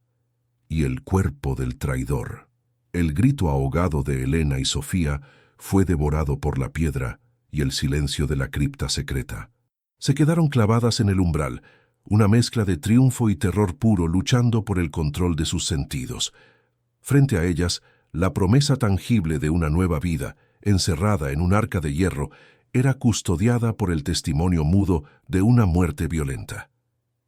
y el cuerpo del traidor. El grito ahogado de Elena y Sofía fue devorado por la piedra y el silencio de la cripta secreta. Se quedaron clavadas en el umbral, una mezcla de triunfo y terror puro luchando por el control de sus sentidos. Frente a ellas, la promesa tangible de una nueva vida, encerrada en un arca de hierro, era custodiada por el testimonio mudo de una muerte violenta.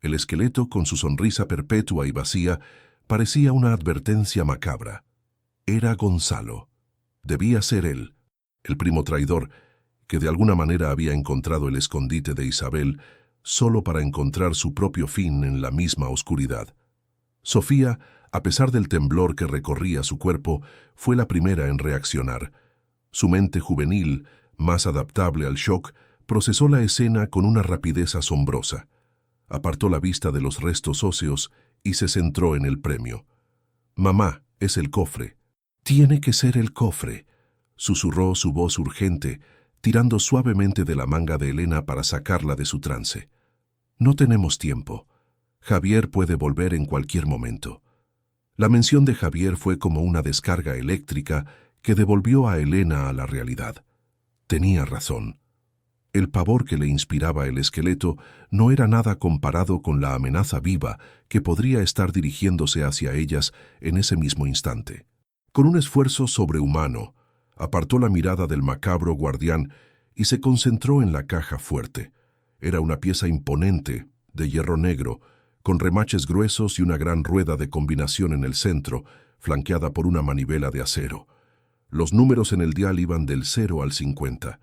El esqueleto, con su sonrisa perpetua y vacía, parecía una advertencia macabra. Era Gonzalo. Debía ser él, el primo traidor, que de alguna manera había encontrado el escondite de Isabel solo para encontrar su propio fin en la misma oscuridad. Sofía, a pesar del temblor que recorría su cuerpo, fue la primera en reaccionar. Su mente juvenil, más adaptable al shock, procesó la escena con una rapidez asombrosa. Apartó la vista de los restos óseos y se centró en el premio. «Mamá, es el cofre». «Tiene que ser el cofre», susurró su voz urgente, tirando suavemente de la manga de Elena para sacarla de su trance. No tenemos tiempo. Javier puede volver en cualquier momento. La mención de Javier fue como una descarga eléctrica que devolvió a Elena a la realidad. Tenía razón. El pavor que le inspiraba el esqueleto no era nada comparado con la amenaza viva que podría estar dirigiéndose hacia ellas en ese mismo instante. Con un esfuerzo sobrehumano, apartó la mirada del macabro guardián y se concentró en la caja fuerte. Era una pieza imponente, de hierro negro, con remaches gruesos y una gran rueda de combinación en el centro, flanqueada por una manivela de acero. Los números en el dial iban del 0 al 50.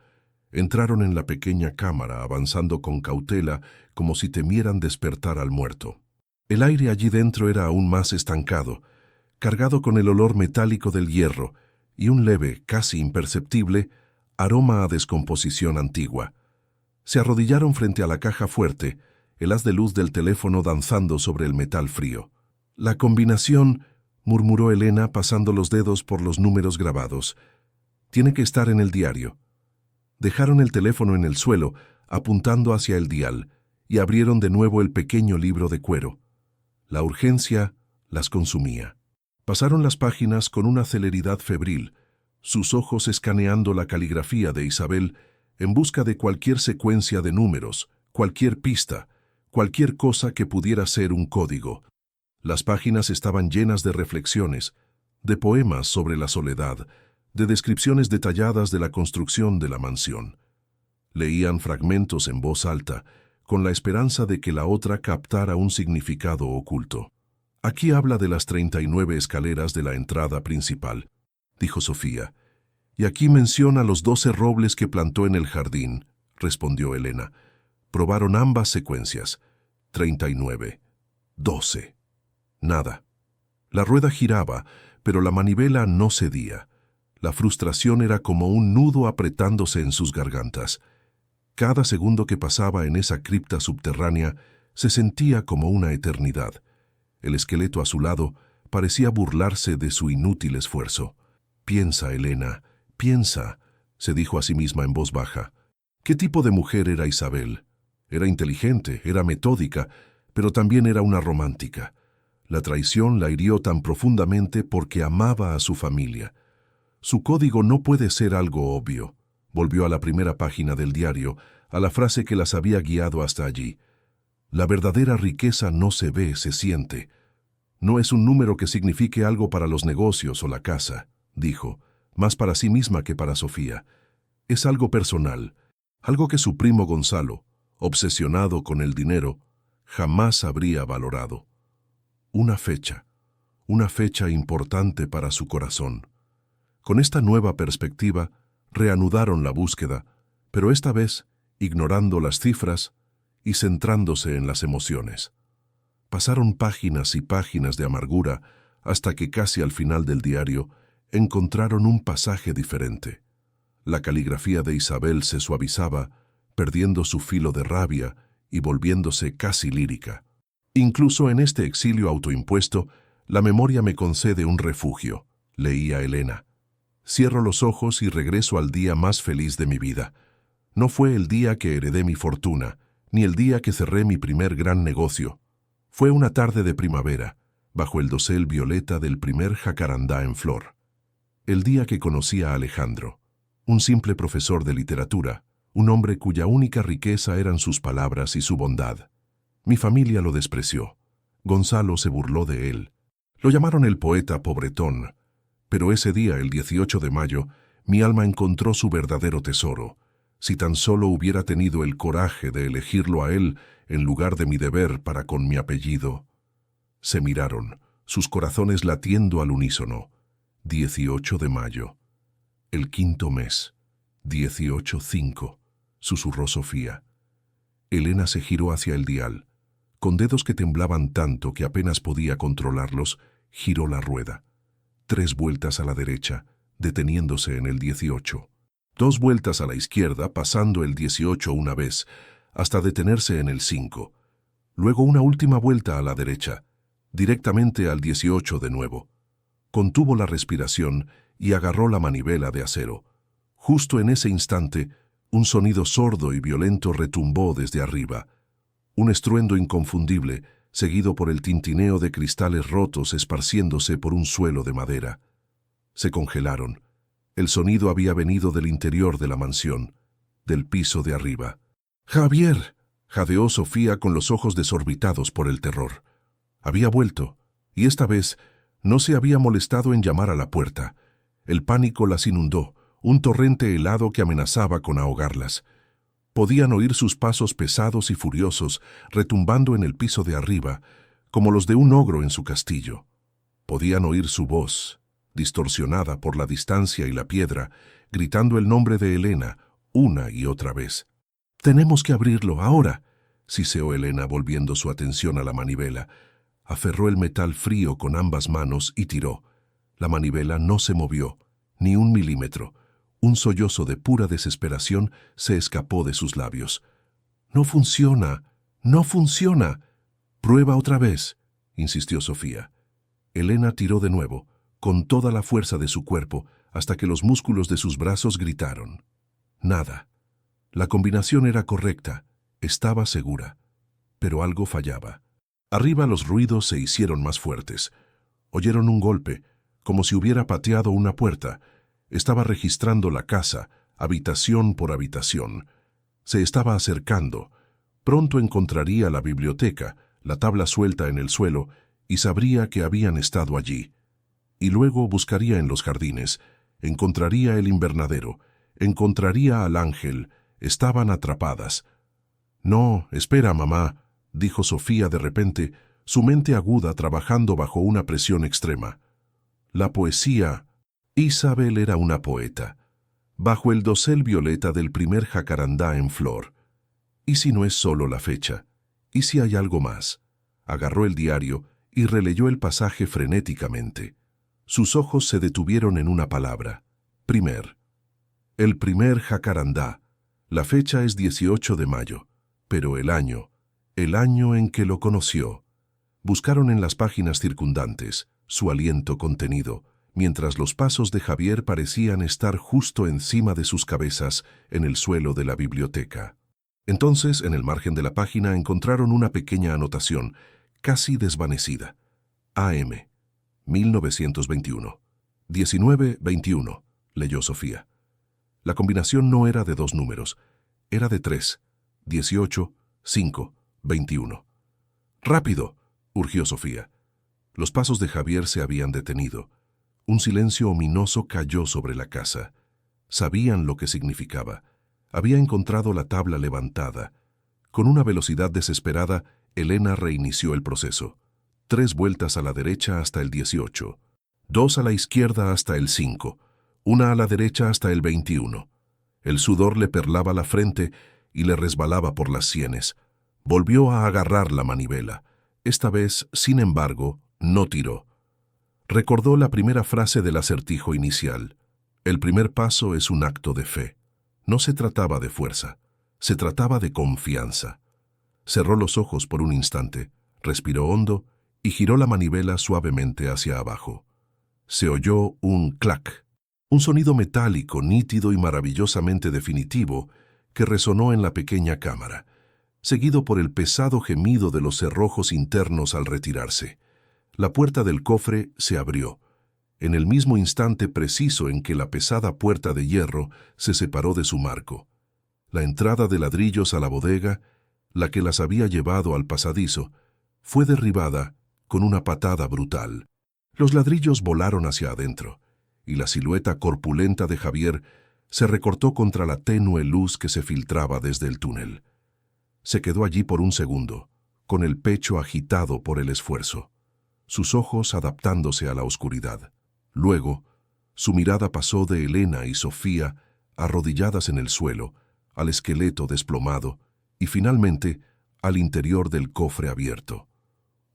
Entraron en la pequeña cámara, avanzando con cautela, como si temieran despertar al muerto. El aire allí dentro era aún más estancado, cargado con el olor metálico del hierro y un leve, casi imperceptible, aroma a descomposición antigua. Se arrodillaron frente a la caja fuerte, el haz de luz del teléfono danzando sobre el metal frío. «La combinación», murmuró Elena pasando los dedos por los números grabados. «Tiene que estar en el diario». Dejaron el teléfono en el suelo, apuntando hacia el dial, y abrieron de nuevo el pequeño libro de cuero. La urgencia las consumía. Pasaron las páginas con una celeridad febril, sus ojos escaneando la caligrafía de Isabel en busca de cualquier secuencia de números, cualquier pista, cualquier cosa que pudiera ser un código. Las páginas estaban llenas de reflexiones, de poemas sobre la soledad, de descripciones detalladas de la construcción de la mansión. Leían fragmentos en voz alta, con la esperanza de que la otra captara un significado oculto. «Aquí habla de las 39 escaleras de la entrada principal», dijo Sofía. «Y aquí menciona los 12 robles que plantó en el jardín», respondió Elena. Probaron ambas secuencias. 39. 12. Nada. La rueda giraba, pero la manivela no cedía. La frustración era como un nudo apretándose en sus gargantas. Cada segundo que pasaba en esa cripta subterránea se sentía como una eternidad. El esqueleto a su lado parecía burlarse de su inútil esfuerzo. «Piensa, Elena, piensa», se dijo a sí misma en voz baja. ¿Qué tipo de mujer era Isabel? Era inteligente, era metódica, pero también era una romántica. La traición la hirió tan profundamente porque amaba a su familia. Su código no puede ser algo obvio. Volvió a la primera página del diario, a la frase que las había guiado hasta allí. La verdadera riqueza no se ve, se siente. No es un número que signifique algo para los negocios o la casa, dijo, más para sí misma que para Sofía. Es algo personal, algo que su primo Gonzalo, obsesionado con el dinero, jamás habría valorado. Una fecha importante para su corazón. Con esta nueva perspectiva, reanudaron la búsqueda, pero esta vez ignorando las cifras y centrándose en las emociones. Pasaron páginas y páginas de amargura hasta que casi al final del diario encontraron un pasaje diferente. La caligrafía de Isabel se suavizaba, perdiendo su filo de rabia y volviéndose casi lírica. Incluso en este exilio autoimpuesto, la memoria me concede un refugio, leía Elena. Cierro los ojos y regreso al día más feliz de mi vida. No fue el día que heredé mi fortuna, ni el día que cerré mi primer gran negocio. Fue una tarde de primavera, bajo el dosel violeta del primer jacarandá en flor. El día que conocí a Alejandro, un simple profesor de literatura, un hombre cuya única riqueza eran sus palabras y su bondad. Mi familia lo despreció. Gonzalo se burló de él. Lo llamaron el poeta pobretón. Pero ese día, el 18 de mayo, mi alma encontró su verdadero tesoro. Si tan solo hubiera tenido el coraje de elegirlo a él en lugar de mi deber para con mi apellido. Se miraron, sus corazones latiendo al unísono. 18 de mayo. El quinto mes. 18:05, susurró Sofía. Elena se giró hacia el dial. Con dedos que temblaban tanto que apenas podía controlarlos, giró la rueda. 3 vueltas a la derecha, deteniéndose en el 18. 2 vueltas a la izquierda, pasando el 18 una vez, hasta detenerse en el 5. Luego una última vuelta a la derecha, directamente al 18 de nuevo. Contuvo la respiración y agarró la manivela de acero. Justo en ese instante, un sonido sordo y violento retumbó desde arriba. Un estruendo inconfundible, seguido por el tintineo de cristales rotos esparciéndose por un suelo de madera. Se congelaron. El sonido había venido del interior de la mansión, del piso de arriba. «¡Javier!», jadeó Sofía con los ojos desorbitados por el terror. Había vuelto, y esta vez no se había molestado en llamar a la puerta. El pánico las inundó, un torrente helado que amenazaba con ahogarlas. Podían oír sus pasos pesados y furiosos, retumbando en el piso de arriba, como los de un ogro en su castillo. Podían oír su voz, distorsionada por la distancia y la piedra, gritando el nombre de Elena una y otra vez. «Tenemos que abrirlo, ahora», siseó Elena, volviendo su atención a la manivela. Aferró el metal frío con ambas manos y tiró. La manivela no se movió, ni un milímetro. Un sollozo de pura desesperación se escapó de sus labios. «No funciona, no funciona». «Prueba otra vez», insistió Sofía. Elena tiró de nuevo, con toda la fuerza de su cuerpo, hasta que los músculos de sus brazos gritaron. Nada. La combinación era correcta, estaba segura, pero algo fallaba. Arriba los ruidos se hicieron más fuertes. Oyeron un golpe, como si hubiera pateado una puerta. Estaba registrando la casa, habitación por habitación. Se estaba acercando. Pronto encontraría la biblioteca, la tabla suelta en el suelo, y sabría que habían estado allí. Y luego buscaría en los jardines, encontraría el invernadero, encontraría al ángel. Estaban atrapadas. «No, espera, mamá», dijo Sofía de repente, su mente aguda trabajando bajo una presión extrema. La poesía. Isabel era una poeta. Bajo el dosel violeta del primer jacarandá en flor. ¿Y si no es solo la fecha? ¿Y si hay algo más? Agarró el diario y releyó el pasaje frenéticamente. Sus ojos se detuvieron en una palabra. Primer. El primer jacarandá. La fecha es 18 de mayo, pero el año en que lo conoció. Buscaron en las páginas circundantes, su aliento contenido, mientras los pasos de Javier parecían estar justo encima de sus cabezas en el suelo de la biblioteca. Entonces, en el margen de la página encontraron una pequeña anotación, casi desvanecida. AM, 1921. 19-21, leyó Sofía. La combinación no era de 2 números, era de 3, 18, 5, 21. «¡Rápido!», urgió Sofía. Los pasos de Javier se habían detenido. Un silencio ominoso cayó sobre la casa. Sabían lo que significaba. Había encontrado la tabla levantada. Con una velocidad desesperada, Elena reinició el proceso. 3 vueltas a la derecha hasta el 18, 2 a la izquierda hasta el 5, 1 a la derecha hasta el 21. El sudor le perlaba la frente y le resbalaba por las sienes. Volvió a agarrar la manivela. Esta vez, sin embargo, no tiró. Recordó la primera frase del acertijo inicial. El primer paso es un acto de fe. No se trataba de fuerza, se trataba de confianza. Cerró los ojos por un instante, respiró hondo y giró la manivela suavemente hacia abajo. Se oyó un clac. Un sonido metálico, nítido y maravillosamente definitivo que resonó en la pequeña cámara, seguido por el pesado gemido de los cerrojos internos al retirarse. La puerta del cofre se abrió, en el mismo instante preciso en que la pesada puerta de hierro se separó de su marco. La entrada de ladrillos a la bodega, la que las había llevado al pasadizo, fue derribada con una patada brutal. Los ladrillos volaron hacia adentro, y la silueta corpulenta de Javier se recortó contra la tenue luz que se filtraba desde el túnel. Se quedó allí por un segundo, con el pecho agitado por el esfuerzo, sus ojos adaptándose a la oscuridad. Luego, su mirada pasó de Elena y Sofía, arrodilladas en el suelo, al esqueleto desplomado y finalmente al interior del cofre abierto.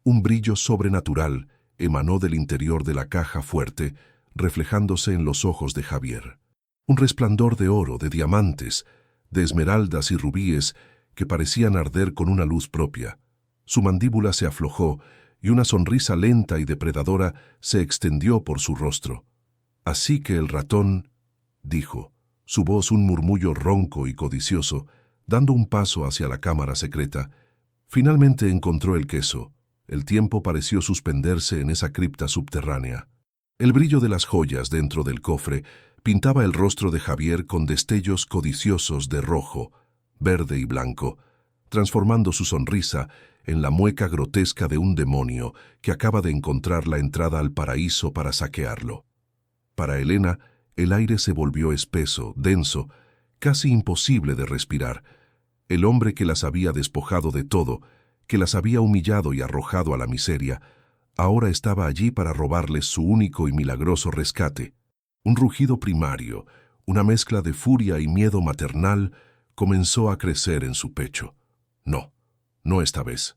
Un brillo sobrenatural emanó del interior de la caja fuerte, reflejándose en los ojos de Javier. Un resplandor de oro, de diamantes, de esmeraldas y rubíes que parecían arder con una luz propia. Su mandíbula se aflojó y una sonrisa lenta y depredadora se extendió por su rostro. «Así que el ratón», dijo, su voz un murmullo ronco y codicioso, dando un paso hacia la cámara secreta, Finalmente encontró el queso. El tiempo pareció suspenderse en esa cripta subterránea. El brillo de las joyas dentro del cofre pintaba el rostro de Javier con destellos codiciosos de rojo, verde y blanco, transformando su sonrisa en la mueca grotesca de un demonio que acaba de encontrar la entrada al paraíso para saquearlo. Para Elena, el aire se volvió espeso, denso, casi imposible de respirar. El hombre que las había despojado de todo, que las había humillado y arrojado a la miseria, ahora estaba allí para robarles su único y milagroso rescate. Un rugido primario, una mezcla de furia y miedo maternal, comenzó a crecer en su pecho. No, no esta vez.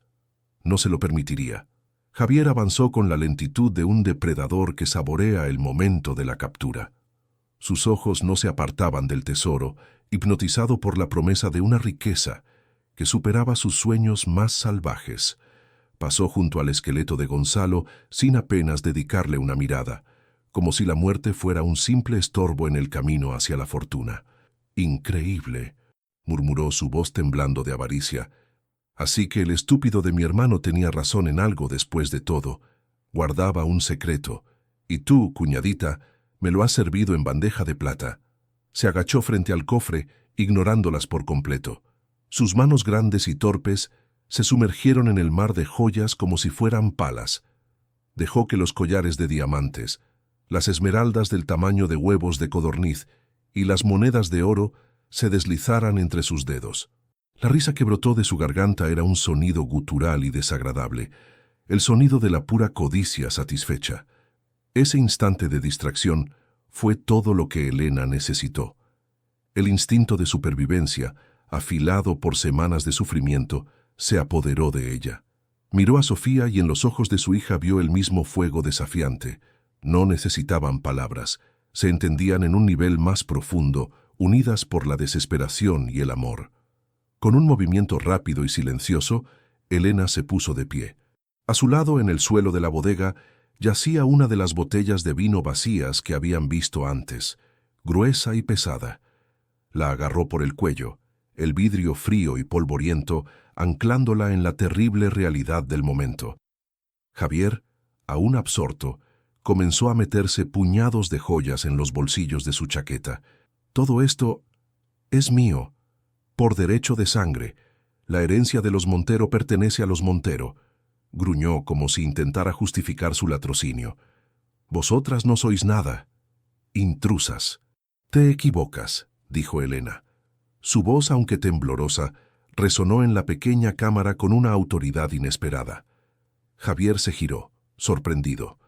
No se lo permitiría. Javier avanzó con la lentitud de un depredador que saborea el momento de la captura. Sus ojos no se apartaban del tesoro, hipnotizado por la promesa de una riqueza que superaba sus sueños más salvajes. Pasó junto al esqueleto de Gonzalo sin apenas dedicarle una mirada, como si la muerte fuera un simple estorbo en el camino hacia la fortuna. «Increíble», murmuró su voz temblando de avaricia. «Así que el estúpido de mi hermano tenía razón en algo después de todo. Guardaba un secreto. Y tú, cuñadita, me lo has servido en bandeja de plata». Se agachó frente al cofre, ignorándolas por completo. Sus manos grandes y torpes se sumergieron en el mar de joyas como si fueran palas. Dejó que los collares de diamantes, las esmeraldas del tamaño de huevos de codorniz y las monedas de oro se deslizaran entre sus dedos. La risa que brotó de su garganta era un sonido gutural y desagradable, el sonido de la pura codicia satisfecha. Ese instante de distracción fue todo lo que Elena necesitó. El instinto de supervivencia, afilado por semanas de sufrimiento, se apoderó de ella. Miró a Sofía y en los ojos de su hija vio el mismo fuego desafiante. No necesitaban palabras, se entendían en un nivel más profundo, unidas por la desesperación y el amor. Con un movimiento rápido y silencioso, Elena se puso de pie. A su lado, en el suelo de la bodega, yacía una de las botellas de vino vacías que habían visto antes, gruesa y pesada. La agarró por el cuello, el vidrio frío y polvoriento, anclándola en la terrible realidad del momento. Javier, aún absorto, comenzó a meterse puñados de joyas en los bolsillos de su chaqueta. «Todo esto es mío, por derecho de sangre. La herencia de los Montero pertenece a los Montero», gruñó como si intentara justificar su latrocinio. «Vosotras no sois nada. Intrusas». «Te equivocas», dijo Elena. Su voz, aunque temblorosa, resonó en la pequeña cámara con una autoridad inesperada. Javier se giró, sorprendido.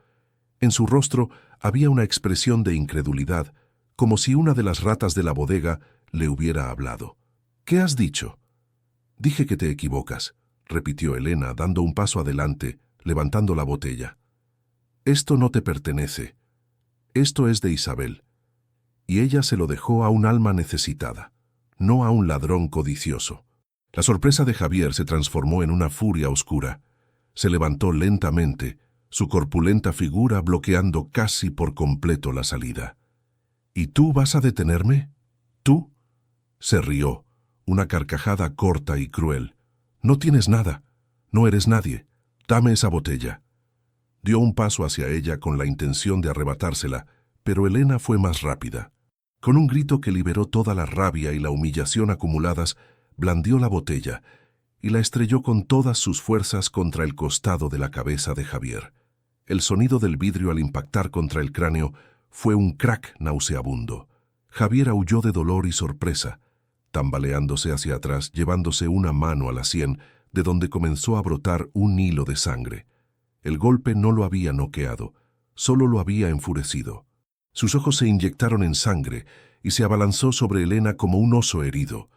En su rostro había una expresión de incredulidad, como si una de las ratas de la bodega le hubiera hablado. «¿Qué has dicho?» «Dije que te equivocas», repitió Elena, dando un paso adelante, levantando la botella. «Esto no te pertenece. Esto es de Isabel. Y ella se lo dejó a un alma necesitada, no a un ladrón codicioso». La sorpresa de Javier se transformó en una furia oscura. Se levantó lentamente, su corpulenta figura bloqueando casi por completo la salida. «¿Y tú vas a detenerme? ¿Tú?» Se rió, una carcajada corta y cruel. «No tienes nada, no eres nadie. Dame esa botella». Dio un paso hacia ella con la intención de arrebatársela, pero Elena fue más rápida. Con un grito que liberó toda la rabia y la humillación acumuladas, blandió la botella y la estrelló con todas sus fuerzas contra el costado de la cabeza de Javier. El sonido del vidrio al impactar contra el cráneo fue un crack nauseabundo. Javier aulló de dolor y sorpresa, tambaleándose hacia atrás, llevándose una mano a la sien, de donde comenzó a brotar un hilo de sangre. El golpe no lo había noqueado, solo lo había enfurecido. Sus ojos se inyectaron en sangre y se abalanzó sobre Elena como un oso herido.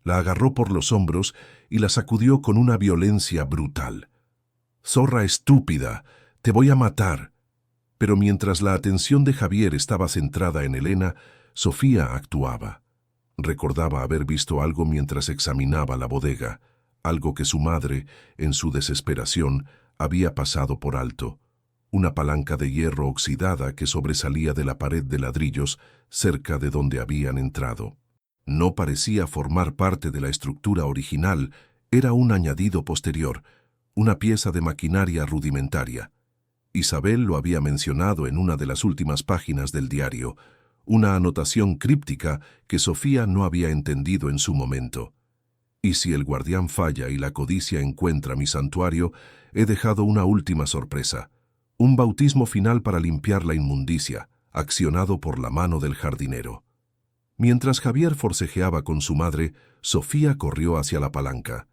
La agarró por los hombros y la sacudió con una violencia brutal. «Zorra estúpida, te voy a matar». Pero mientras la atención de Javier estaba centrada en Elena, Sofía actuaba. Recordaba haber visto algo mientras examinaba la bodega, algo que su madre, en su desesperación, había pasado por alto. Una palanca de hierro oxidada que sobresalía de la pared de ladrillos cerca de donde habían entrado. No parecía formar parte de la estructura original, Era un añadido posterior, una pieza de maquinaria rudimentaria. Isabel lo había mencionado en una de las últimas páginas del diario, una anotación críptica que Sofía no había entendido en su momento. Y si el guardián falla y la codicia encuentra mi santuario, he dejado una última sorpresa, un bautismo final para limpiar la inmundicia, accionado por la mano del jardinero. Mientras Javier forcejeaba con su madre, Sofía corrió hacia la palanca.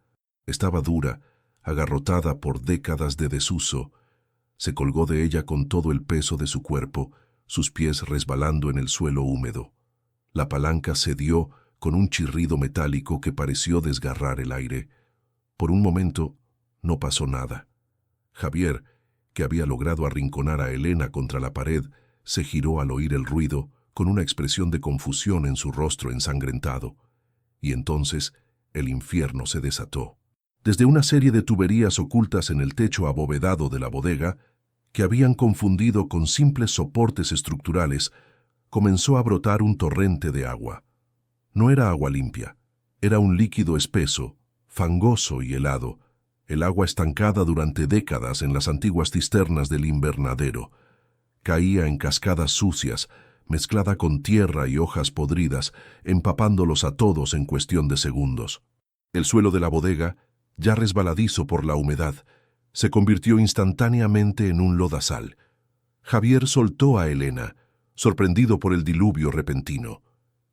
Estaba dura, agarrotada por décadas de desuso. Se colgó de ella con todo el peso de su cuerpo, sus pies resbalando en el suelo húmedo. La palanca cedió con un chirrido metálico que pareció desgarrar el aire. Por un momento, no pasó nada. Javier, que había logrado arrinconar a Elena contra la pared, se giró al oír el ruido, con una expresión de confusión en su rostro ensangrentado. Y entonces, el infierno se desató. Desde una serie de tuberías ocultas en el techo abovedado de la bodega, que habían confundido con simples soportes estructurales, comenzó a brotar un torrente de agua. No era agua limpia, era un líquido espeso, fangoso y helado, el agua estancada durante décadas en las antiguas cisternas del invernadero. Caía en cascadas sucias, mezclada con tierra y hojas podridas, empapándolos a todos en cuestión de segundos. El suelo de la bodega, ya resbaladizo por la humedad, se convirtió instantáneamente en un lodazal. Javier soltó a Elena, sorprendido por el diluvio repentino.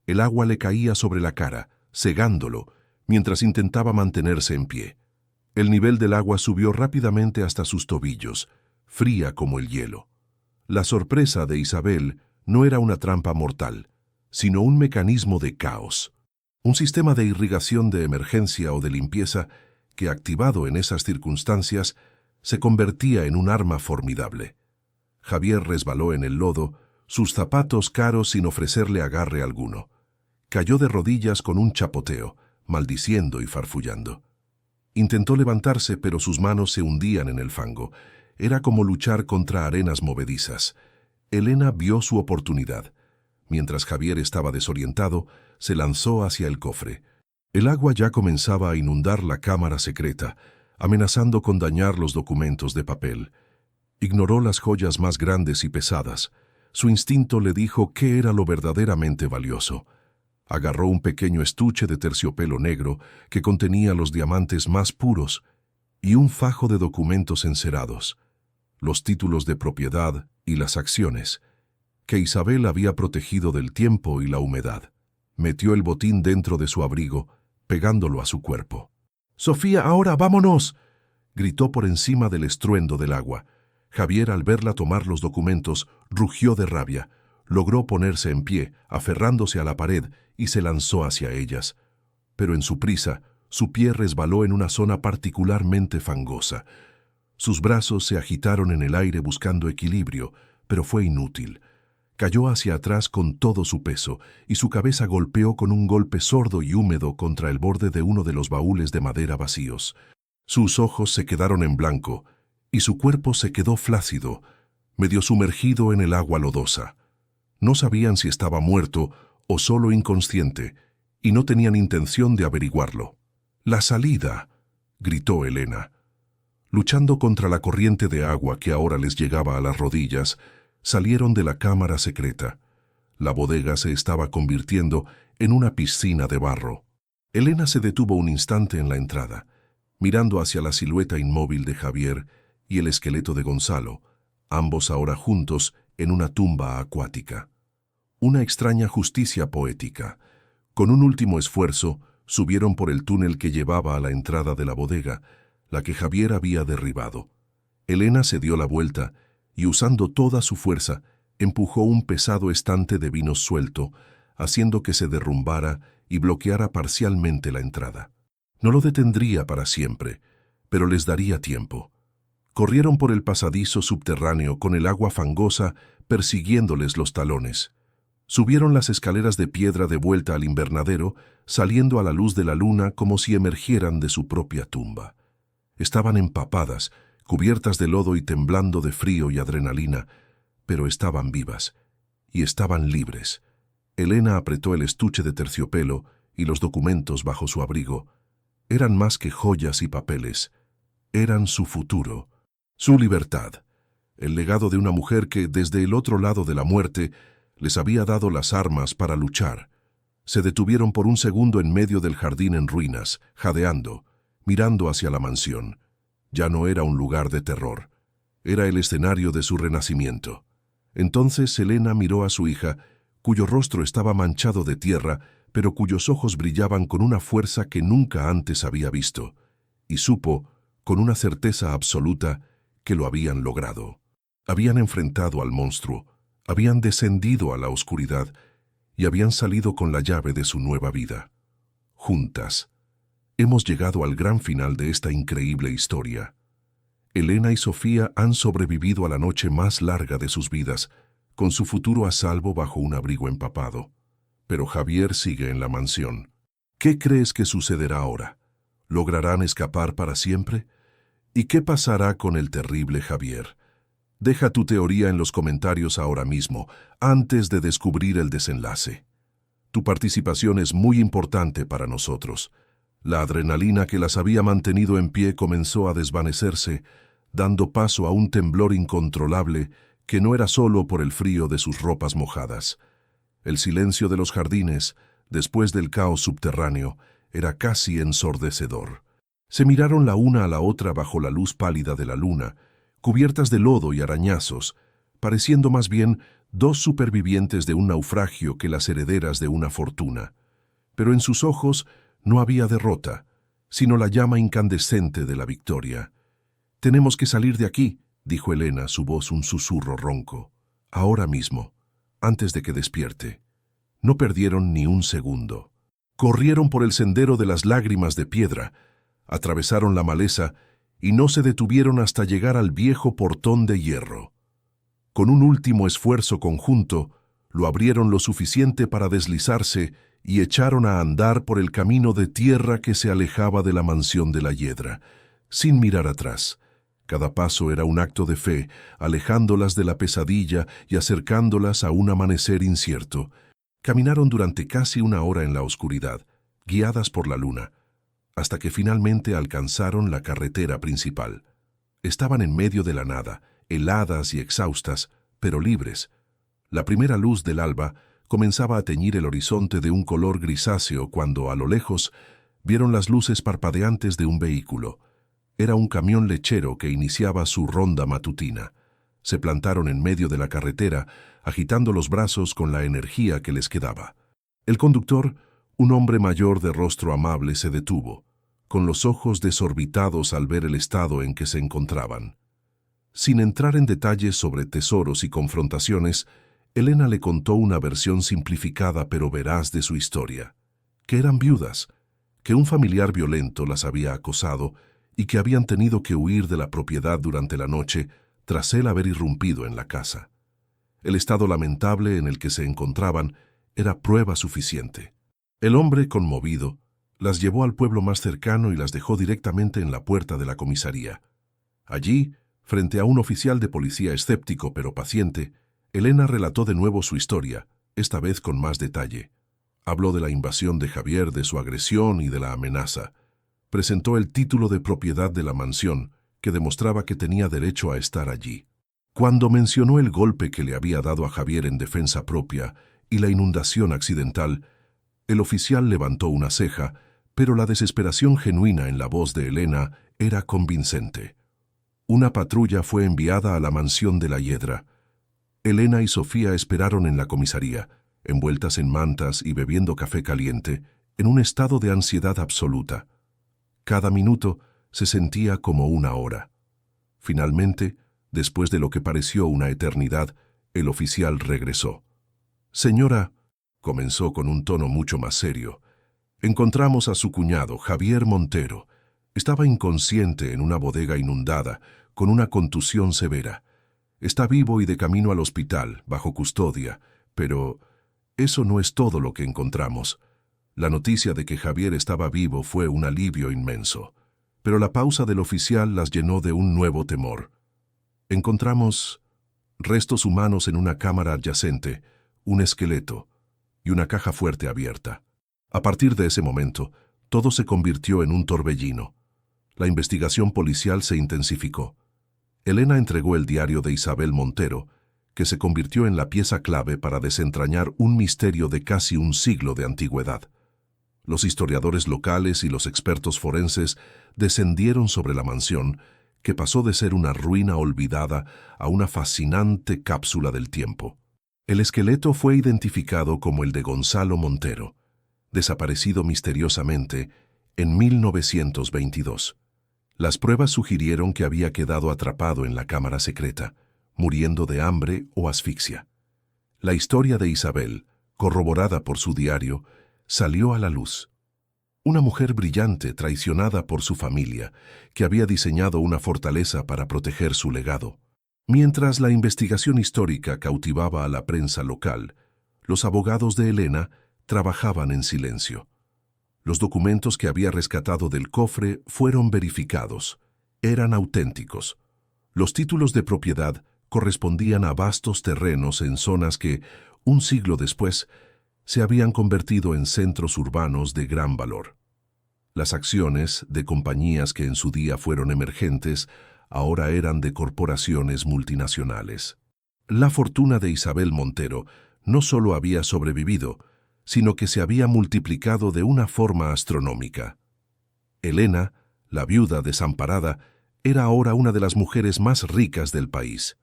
El agua le caía sobre la cara, cegándolo, mientras intentaba mantenerse en pie. El nivel del agua subió rápidamente hasta sus tobillos, fría como el hielo. La sorpresa de Isabel no era una trampa mortal, sino un mecanismo de caos. Un sistema de irrigación de emergencia o de limpieza que, activado en esas circunstancias, se convertía en un arma formidable. Javier resbaló en el lodo, sus zapatos caros sin ofrecerle agarre alguno. Cayó de rodillas con un chapoteo, maldiciendo y farfullando. Intentó levantarse, pero sus manos se hundían en el fango. Era como luchar contra arenas movedizas. Elena vio su oportunidad. Mientras Javier estaba desorientado, se lanzó hacia el cofre. El agua ya comenzaba a inundar la cámara secreta, amenazando con dañar los documentos de papel. Ignoró las joyas más grandes y pesadas. Su instinto le dijo qué era lo verdaderamente valioso. Agarró un pequeño estuche de terciopelo negro que contenía los diamantes más puros y un fajo de documentos encerados, los títulos de propiedad y las acciones, que Isabel había protegido del tiempo y la humedad. Metió el botín dentro de su abrigo, pegándolo a su cuerpo. «¡Sofía, ahora, vámonos!», gritó por encima del estruendo del agua. Javier, al verla tomar los documentos, rugió de rabia. Logró ponerse en pie, aferrándose a la pared, y se lanzó hacia ellas. Pero en su prisa, su pie resbaló en una zona particularmente fangosa. Sus brazos se agitaron en el aire buscando equilibrio, pero fue inútil. Cayó hacia atrás con todo su peso, y su cabeza golpeó con un golpe sordo y húmedo contra el borde de uno de los baúles de madera vacíos. Sus ojos se quedaron en blanco, y su cuerpo se quedó flácido, medio sumergido en el agua lodosa. No sabían si estaba muerto o solo inconsciente, y no tenían intención de averiguarlo. «¡La salida!», gritó Elena. Luchando contra la corriente de agua que ahora les llegaba a las rodillas, salieron de la cámara secreta. La bodega se estaba convirtiendo en una piscina de barro. Elena se detuvo un instante en la entrada, mirando hacia la silueta inmóvil de Javier y el esqueleto de Gonzalo, ambos ahora juntos en una tumba acuática. Una extraña justicia poética. Con un último esfuerzo, subieron por el túnel que llevaba a la entrada de la bodega, la que Javier había derribado. Elena se dio la vuelta y, usando toda su fuerza, empujó un pesado estante de vino suelto, haciendo que se derrumbara y bloqueara parcialmente la entrada. No lo detendría para siempre, pero les daría tiempo. Corrieron por el pasadizo subterráneo con el agua fangosa persiguiéndoles los talones. Subieron las escaleras de piedra de vuelta al invernadero, saliendo a la luz de la luna como si emergieran de su propia tumba. Estaban empapadas, cubiertas de lodo y temblando de frío y adrenalina, pero estaban vivas y estaban libres. Elena apretó el estuche de terciopelo y los documentos bajo su abrigo. Eran más que joyas y papeles. Eran su futuro, su libertad, el legado de una mujer que, desde el otro lado de la muerte, les había dado las armas para luchar. Se detuvieron por un segundo en medio del jardín en ruinas, jadeando, mirando hacia la mansión. Ya no era un lugar de terror. Era el escenario de su renacimiento. Entonces Elena miró a su hija, cuyo rostro estaba manchado de tierra, pero cuyos ojos brillaban con una fuerza que nunca antes había visto, y supo, con una certeza absoluta, que lo habían logrado. Habían enfrentado al monstruo, habían descendido a la oscuridad y habían salido con la llave de su nueva vida. Juntas. Hemos llegado al gran final de esta increíble historia. Elena y Sofía han sobrevivido a la noche más larga de sus vidas, con su futuro a salvo bajo un abrigo empapado. Pero Javier sigue en la mansión. ¿Qué crees que sucederá ahora? ¿Lograrán escapar para siempre? ¿Y qué pasará con el terrible Javier? Deja tu teoría en los comentarios ahora mismo, antes de descubrir el desenlace. Tu participación es muy importante para nosotros. La adrenalina que las había mantenido en pie comenzó a desvanecerse, dando paso a un temblor incontrolable que no era solo por el frío de sus ropas mojadas. El silencio de los jardines, después del caos subterráneo, era casi ensordecedor. Se miraron la una a la otra bajo la luz pálida de la luna, cubiertas de lodo y arañazos, pareciendo más bien dos supervivientes de un naufragio que las herederas de una fortuna. Pero en sus ojos no había derrota, sino la llama incandescente de la victoria. «Tenemos que salir de aquí», dijo Elena, su voz un susurro ronco. «Ahora mismo, antes de que despierte». No perdieron ni un segundo. Corrieron por el sendero de las lágrimas de piedra, atravesaron la maleza y no se detuvieron hasta llegar al viejo portón de hierro. Con un último esfuerzo conjunto, lo abrieron lo suficiente para deslizarse y echaron a andar por el camino de tierra que se alejaba de la mansión de la Hiedra, sin mirar atrás. Cada paso era un acto de fe, alejándolas de la pesadilla y acercándolas a un amanecer incierto. Caminaron durante casi una hora en la oscuridad, guiadas por la luna, hasta que finalmente alcanzaron la carretera principal. Estaban en medio de la nada, heladas y exhaustas, pero libres. La primera luz del alba comenzaba a teñir el horizonte de un color grisáceo cuando, a lo lejos, vieron las luces parpadeantes de un vehículo. Era un camión lechero que iniciaba su ronda matutina. Se plantaron en medio de la carretera, agitando los brazos con la energía que les quedaba. El conductor, un hombre mayor de rostro amable, se detuvo, con los ojos desorbitados al ver el estado en que se encontraban. Sin entrar en detalles sobre tesoros y confrontaciones, Elena le contó una versión simplificada pero veraz de su historia, que eran viudas, que un familiar violento las había acosado y que habían tenido que huir de la propiedad durante la noche tras él haber irrumpido en la casa. El estado lamentable en el que se encontraban era prueba suficiente. El hombre, conmovido, las llevó al pueblo más cercano y las dejó directamente en la puerta de la comisaría. Allí, frente a un oficial de policía escéptico pero paciente, Elena relató de nuevo su historia, esta vez con más detalle. Habló de la invasión de Javier, de su agresión y de la amenaza. Presentó el título de propiedad de la mansión, que demostraba que tenía derecho a estar allí. Cuando mencionó el golpe que le había dado a Javier en defensa propia y la inundación accidental, el oficial levantó una ceja, pero la desesperación genuina en la voz de Elena era convincente. Una patrulla fue enviada a la mansión de la Hiedra. Elena y Sofía esperaron en la comisaría, envueltas en mantas y bebiendo café caliente, en un estado de ansiedad absoluta. Cada minuto se sentía como una hora. Finalmente, después de lo que pareció una eternidad, el oficial regresó. «Señora», comenzó con un tono mucho más serio, «encontramos a su cuñado, Javier Montero. Estaba inconsciente en una bodega inundada, con una contusión severa. Está vivo y de camino al hospital, bajo custodia, pero eso no es todo lo que encontramos. La noticia de que Javier estaba vivo fue un alivio inmenso, pero la pausa del oficial las llenó de un nuevo temor. Encontramos restos humanos en una cámara adyacente, un esqueleto y una caja fuerte abierta. A partir de ese momento, todo se convirtió en un torbellino. La investigación policial se intensificó. Elena entregó el diario de Isabel Montero, que se convirtió en la pieza clave para desentrañar un misterio de casi un siglo de antigüedad. Los historiadores locales y los expertos forenses descendieron sobre la mansión, que pasó de ser una ruina olvidada a una fascinante cápsula del tiempo. El esqueleto fue identificado como el de Gonzalo Montero, desaparecido misteriosamente en 1922. Las pruebas sugirieron que había quedado atrapado en la cámara secreta, muriendo de hambre o asfixia. La historia de Isabel, corroborada por su diario, salió a la luz. Una mujer brillante, traicionada por su familia, que había diseñado una fortaleza para proteger su legado. Mientras la investigación histórica cautivaba a la prensa local, los abogados de Elena trabajaban en silencio. Los documentos que había rescatado del cofre fueron verificados. Eran auténticos. Los títulos de propiedad correspondían a vastos terrenos en zonas que, un siglo después, se habían convertido en centros urbanos de gran valor. Las acciones de compañías que en su día fueron emergentes ahora eran de corporaciones multinacionales. La fortuna de Isabel Montero no solo había sobrevivido, sino que se había multiplicado de una forma astronómica. Elena, la viuda desamparada, era ahora una de las mujeres más ricas del país.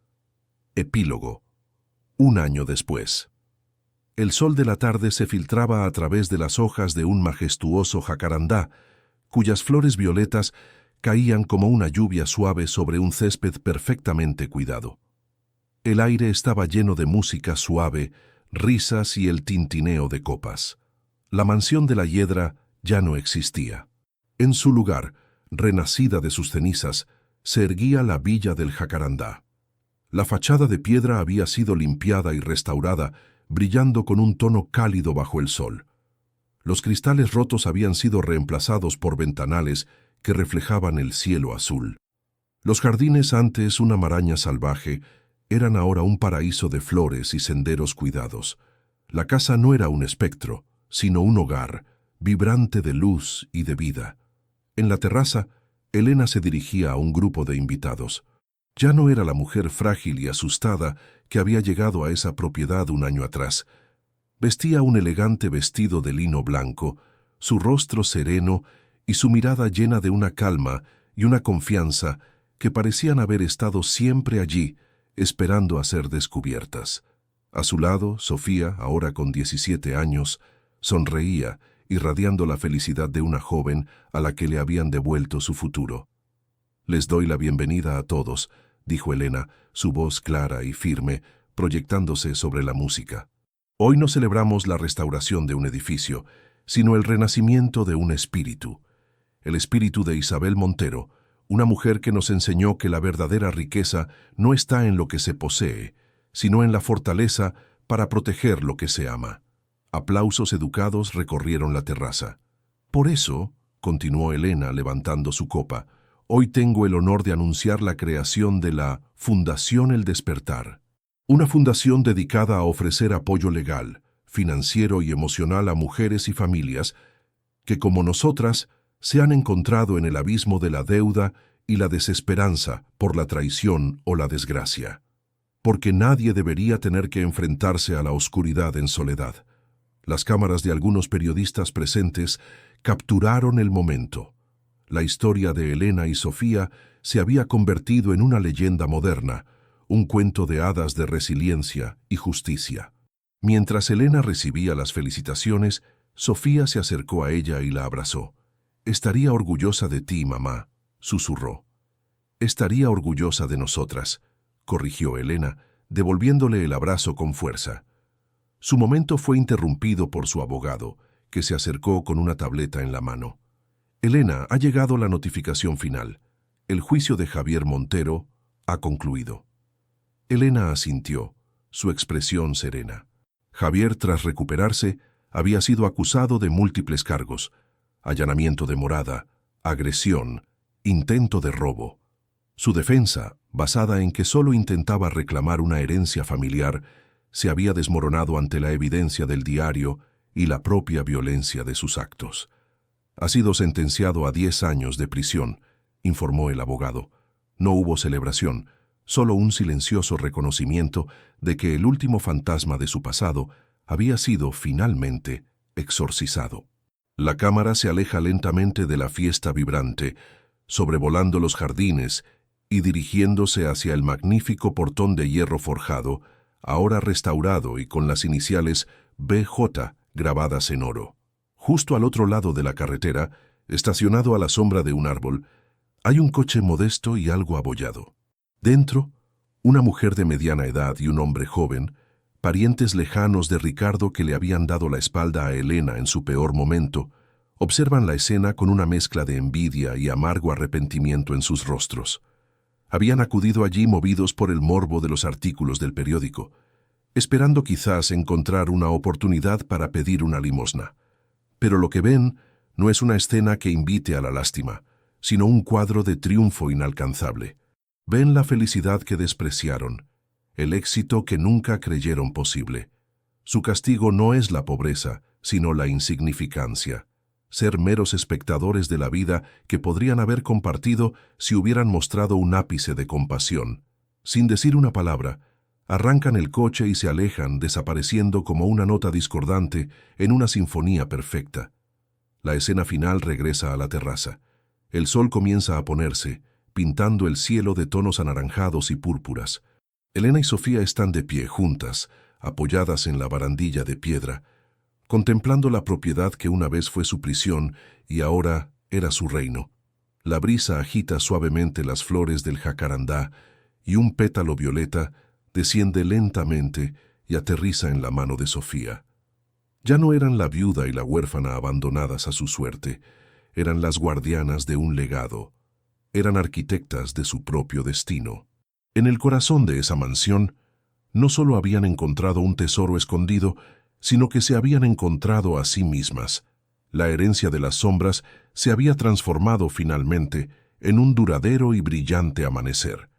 Epílogo. Un año después. El sol de la tarde se filtraba a través de las hojas de un majestuoso jacarandá, cuyas flores violetas caían como una lluvia suave sobre un césped perfectamente cuidado. El aire estaba lleno de música suave, risas y el tintineo de copas. La mansión de la Hiedra ya no existía. En su lugar, renacida de sus cenizas, se erguía la villa del Jacarandá. La fachada de piedra había sido limpiada y restaurada, brillando con un tono cálido bajo el sol. Los cristales rotos habían sido reemplazados por ventanales que reflejaban el cielo azul. Los jardines, antes una maraña salvaje, eran ahora un paraíso de flores y senderos cuidados. La casa no era un espectro, sino un hogar, vibrante de luz y de vida. En la terraza, Elena se dirigía a un grupo de invitados. Ya no era la mujer frágil y asustada que había llegado a esa propiedad un año atrás. Vestía un elegante vestido de lino blanco, su rostro sereno y su mirada llena de una calma y una confianza que parecían haber estado siempre allí, esperando a ser descubiertas. A su lado, Sofía, ahora con 17 años, sonreía, irradiando la felicidad de una joven a la que le habían devuelto su futuro. «Les doy la bienvenida a todos», dijo Elena, su voz clara y firme, proyectándose sobre la música. «Hoy no celebramos la restauración de un edificio, sino el renacimiento de un espíritu. El espíritu de Isabel Montero, una mujer que nos enseñó que la verdadera riqueza no está en lo que se posee, sino en la fortaleza para proteger lo que se ama». Aplausos educados recorrieron la terraza. «Por eso», continuó Elena levantando su copa, «hoy tengo el honor de anunciar la creación de la Fundación El Despertar, una fundación dedicada a ofrecer apoyo legal, financiero y emocional a mujeres y familias que, como nosotras, se han encontrado en el abismo de la deuda y la desesperanza por la traición o la desgracia. Porque nadie debería tener que enfrentarse a la oscuridad en soledad. Las cámaras de algunos periodistas presentes capturaron el momento. La historia de Elena y Sofía se había convertido en una leyenda moderna, un cuento de hadas de resiliencia y justicia. Mientras Elena recibía las felicitaciones, Sofía se acercó a ella y la abrazó. «Estaría orgullosa de ti, mamá», susurró. «Estaría orgullosa de nosotras», corrigió Elena, devolviéndole el abrazo con fuerza. Su momento fue interrumpido por su abogado, que se acercó con una tableta en la mano. «Elena, ha llegado la notificación final. El juicio de Javier Montero ha concluido». Elena asintió, su expresión serena. Javier, tras recuperarse, había sido acusado de múltiples cargos: allanamiento de morada, agresión, intento de robo. Su defensa, basada en que solo intentaba reclamar una herencia familiar, se había desmoronado ante la evidencia del diario y la propia violencia de sus actos. Ha sido sentenciado a 10 años de prisión, informó el abogado. No hubo celebración, solo un silencioso reconocimiento de que el último fantasma de su pasado había sido finalmente exorcizado. La cámara se aleja lentamente de la fiesta vibrante, sobrevolando los jardines y dirigiéndose hacia el magnífico portón de hierro forjado, ahora restaurado y con las iniciales BJ grabadas en oro. Justo al otro lado de la carretera, estacionado a la sombra de un árbol, hay un coche modesto y algo abollado. Dentro, una mujer de mediana edad y un hombre joven, parientes lejanos de Ricardo que le habían dado la espalda a Elena en su peor momento, observan la escena con una mezcla de envidia y amargo arrepentimiento en sus rostros. Habían acudido allí movidos por el morbo de los artículos del periódico, esperando quizás encontrar una oportunidad para pedir una limosna. Pero lo que ven no es una escena que invite a la lástima, sino un cuadro de triunfo inalcanzable. Ven la felicidad que despreciaron, el éxito que nunca creyeron posible. Su castigo no es la pobreza, sino la insignificancia. Ser meros espectadores de la vida que podrían haber compartido si hubieran mostrado un ápice de compasión. Sin decir una palabra, arrancan el coche y se alejan, desapareciendo como una nota discordante en una sinfonía perfecta. La escena final regresa a la terraza. El sol comienza a ponerse, pintando el cielo de tonos anaranjados y púrpuras. Elena y Sofía están de pie, juntas, apoyadas en la barandilla de piedra, contemplando la propiedad que una vez fue su prisión y ahora era su reino. La brisa agita suavemente las flores del jacarandá y un pétalo violeta desciende lentamente y aterriza en la mano de Sofía. Ya no eran la viuda y la huérfana abandonadas a su suerte, eran las guardianas de un legado, eran arquitectas de su propio destino. En el corazón de esa mansión, no solo habían encontrado un tesoro escondido, sino que se habían encontrado a sí mismas. La herencia de las sombras se había transformado finalmente en un duradero y brillante amanecer.